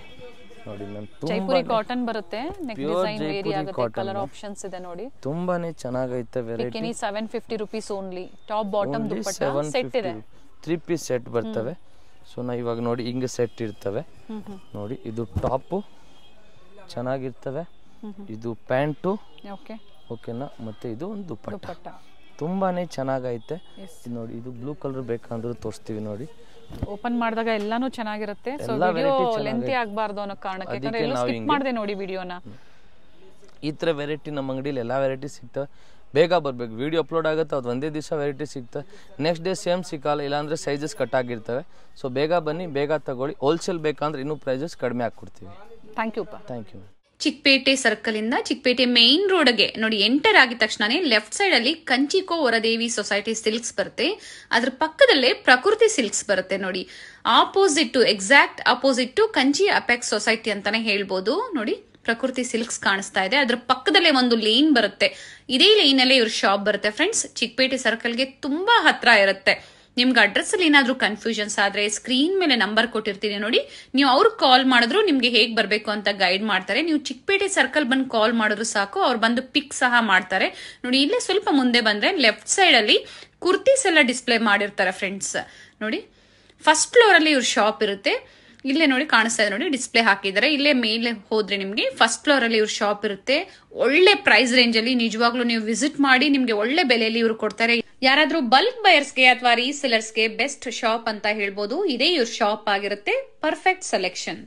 ನೋಡಿ ಮ್ಯಾಮ್. ಜೈಪುರಿ ಕಾಟನ್ ಬರುತ್ತೆ, ನೆಕ್ ಡಿಸೈನ್ ವೇರಿ ಆಗುತ್ತೆ, ಕಲರ್ ಆಪ್ಷನ್ಸ್ ಇದೆ ನೋಡಿ. ತುಂಬಾನೇ ಚೆನ್ನಾಗೈತೆ variety. 750 rupees only. Top bottom dupatta set ಇದೆ, 3 ಪೀಸ್ ಸೆಟ್ ಬರ್ತವೆ. ಸೊ ನಾ ಇವಾಗ ನೋಡಿ ಹಿಂಗೆ ಸೆಟ್ ಇರ್ತವೆ ನೋಡಿ. ಇದು ಟಾಪು ಚೆನ್ನಾಗಿರ್ತವೆ, ಇದು ಪ್ಯಾಂಟು, ಓಕೆನಾ. ಮತ್ತೆ ಇದು ಒಂದು ದುಪ್ಪಟ್ಟ, ತುಂಬಾನೇ ಚೆನ್ನಾಗೈತೆ. ನೋಡಿ, ಇದು ಬ್ಲೂ ಕಲರ್ ಬೇಕಂದ್ರೂ ತೋರಿಸ್ತೀವಿ ನೋಡಿ. ಓಪನ್ ಮಾಡಿದಾಗ ಎಲ್ಲಾನು ಚೆನ್ನಾಗಿರುತ್ತೆ. ಸೊ ವಿಡಿಯೋ ಲೆಂತಿ ಆಗಬಾರ್ದು ಅನ್ನೋ ಕಾರಣಕ್ಕೆ, ಯಾಕಂದ್ರೆ ಎಲ್ಲ ಸ್ಕಿಪ್ ಮಾಡಿದೆ ನೋಡಿ ವಿಡಿಯೋನ. ಈ ಥರ ವೆರೈಟಿ ನಮ್ಮ ಅಂಗಡಿಲಿ ಎಲ್ಲ ವೆರೈಟಿ ಸಿಗ್ತವೆ. ಬೇಗ ಬರಬೇಕು, ವಿಡಿಯೋ ಅಪ್ಲೋಡ್ ಆಗುತ್ತೆ, ಅದು ಒಂದೇ ದಿವಸ ವೆರೈಟಿ ಸಿಗ್ತವೆ. ನೆಕ್ಸ್ಟ್ ಡೇ ಸೇಮ್ ಸಿಕ್ಕಲ್ಲ, ಇಲ್ಲಾಂದರೆ ಸೈಜಸ್ ಕಟ್ ಆಗಿರ್ತವೆ. ಸೊ ಬೇಗ ಬನ್ನಿ, ಬೇಗ ತಗೊಳ್ಳಿ. ಹೋಲ್ಸೇಲ್ ಬೇಕಂದ್ರೆ ಇನ್ನೂ ಪ್ರೈಸಸ್ ಕಡಿಮೆ ಹಾಕ್ಕೊಡ್ತೀವಿ. Thank you. Thank you. Chickpet circle ಇಂದ ಚಿಕ್ಕಪೇಟೆ ಮೇನ್ ರೋಡ್ಗೆ ನೋಡಿ ಎಂಟರ್ ಆಗಿದ ತಕ್ಷಣನೇ ಲೆಫ್ಟ್ ಸೈಡ್ ಅಲ್ಲಿ ಕಂಚಿಕೋ ವರದೇವಿ ಸೊಸೈಟಿ ಸಿಲ್ಕ್ಸ್ ಬರುತ್ತೆ. ಅದ್ರ ಪಕ್ಕದಲ್ಲೇ ಪ್ರಕೃತಿ ಸಿಲ್ಕ್ಸ್ ಬರುತ್ತೆ ನೋಡಿ. Opposite, exact opposite Kanchi apex society ಅಂತಾನೆ ಹೇಳ್ಬೋದು. ನೋಡಿ ಪ್ರಕೃತಿ ಸಿಲ್ಕ್ಸ್ ಕಾಣಿಸ್ತಾ ಇದೆ. ಅದ್ರ ಪಕ್ಕದಲ್ಲೇ ಒಂದು ಲೇನ್ ಬರುತ್ತೆ. ಇದೇ ಲೈನ್ ಅಲ್ಲೇ ಇವ್ರ ಶಾಪ್ ಬರುತ್ತೆ ಫ್ರೆಂಡ್ಸ್. ಚಿಕ್ಕಪೇಟೆ ಸರ್ಕಲ್ಗೆ ತುಂಬಾ ಹತ್ರ ಇರುತ್ತೆ. ನಿಮ್ಗೆ ಅಡ್ರೆಸ್ ಅಲ್ಲಿ ಏನಾದ್ರೂ ಕನ್ಫ್ಯೂಷನ್ಸ್ ಆದ್ರೆ ಸ್ಕ್ರೀನ್ ಮೇಲೆ ನಂಬರ್ ಕೊಟ್ಟಿರ್ತೀನಿ ನೋಡಿ, ನೀವು ಅವ್ರಿಗೆ ಕಾಲ್ ಮಾಡಿದ್ರು ನಿಮ್ಗೆ ಹೇಗ್ ಬರ್ಬೇಕು ಅಂತ ಗೈಡ್ ಮಾಡ್ತಾರೆ. ನೀವು ಚಿಕ್ಕಪೇಟೆ ಸರ್ಕಲ್ ಬಂದು ಕಾಲ್ ಮಾಡಿದ್ರು ಸಾಕು, ಅವ್ರು ಬಂದು ಪಿಕ್ ಸಹ ಮಾಡ್ತಾರೆ. ನೋಡಿ ಇಲ್ಲೇ ಸ್ವಲ್ಪ ಮುಂದೆ ಬಂದ್ರೆ ಲೆಫ್ಟ್ ಸೈಡ್ ಅಲ್ಲಿ ಕುರ್ತೀಸ್ ಎಲ್ಲ ಡಿಸ್ಪ್ಲೇ ಮಾಡಿರ್ತಾರೆ ಫ್ರೆಂಡ್ಸ್. ನೋಡಿ ಫಸ್ಟ್ ಫ್ಲೋರ್ ಅಲ್ಲಿ ಇವ್ರ ಶಾಪ್ ಇರುತ್ತೆ. ಇಲ್ಲೇ ನೋಡಿ ಕಾಣಿಸ್ತಾ ಇದೆ ನೋಡಿ, ಡಿಸ್ಪ್ಲೇ ಹಾಕಿದ್ದಾರೆ. ಇಲ್ಲೇ ಮೇಲೆ ಹೋದ್ರೆ ನಿಮ್ಗೆ ಫಸ್ಟ್ ಫ್ಲೋರ್ ಅಲ್ಲಿ ಇವ್ರ ಶಾಪ್ ಇರುತ್ತೆ. ಒಳ್ಳೆ ಪ್ರೈಸ್ ರೇಂಜ್ ಅಲ್ಲಿ ನಿಜವಾಗ್ಲೂ ನೀವು ವಿಸಿಟ್ ಮಾಡಿ, ನಿಮ್ಗೆ ಒಳ್ಳೆ ಬೆಲೆಯಲ್ಲಿ ಇವ್ರು ಕೊಡ್ತಾರೆ. ಯಾರಾದ್ರೂ ಬಲ್ಕ್ ಬಯರ್ಸ್ಗೆ ಅಥವಾ ರೀಸೆಲರ್ಸ್ಗೆ ಬೆಸ್ಟ್ ಶಾಪ್ ಅಂತ ಹೇಳ್ಬೋದು. ಇದೇ ಇವ್ರ ಶಾಪ್ ಆಗಿರುತ್ತೆ. Perfect selection.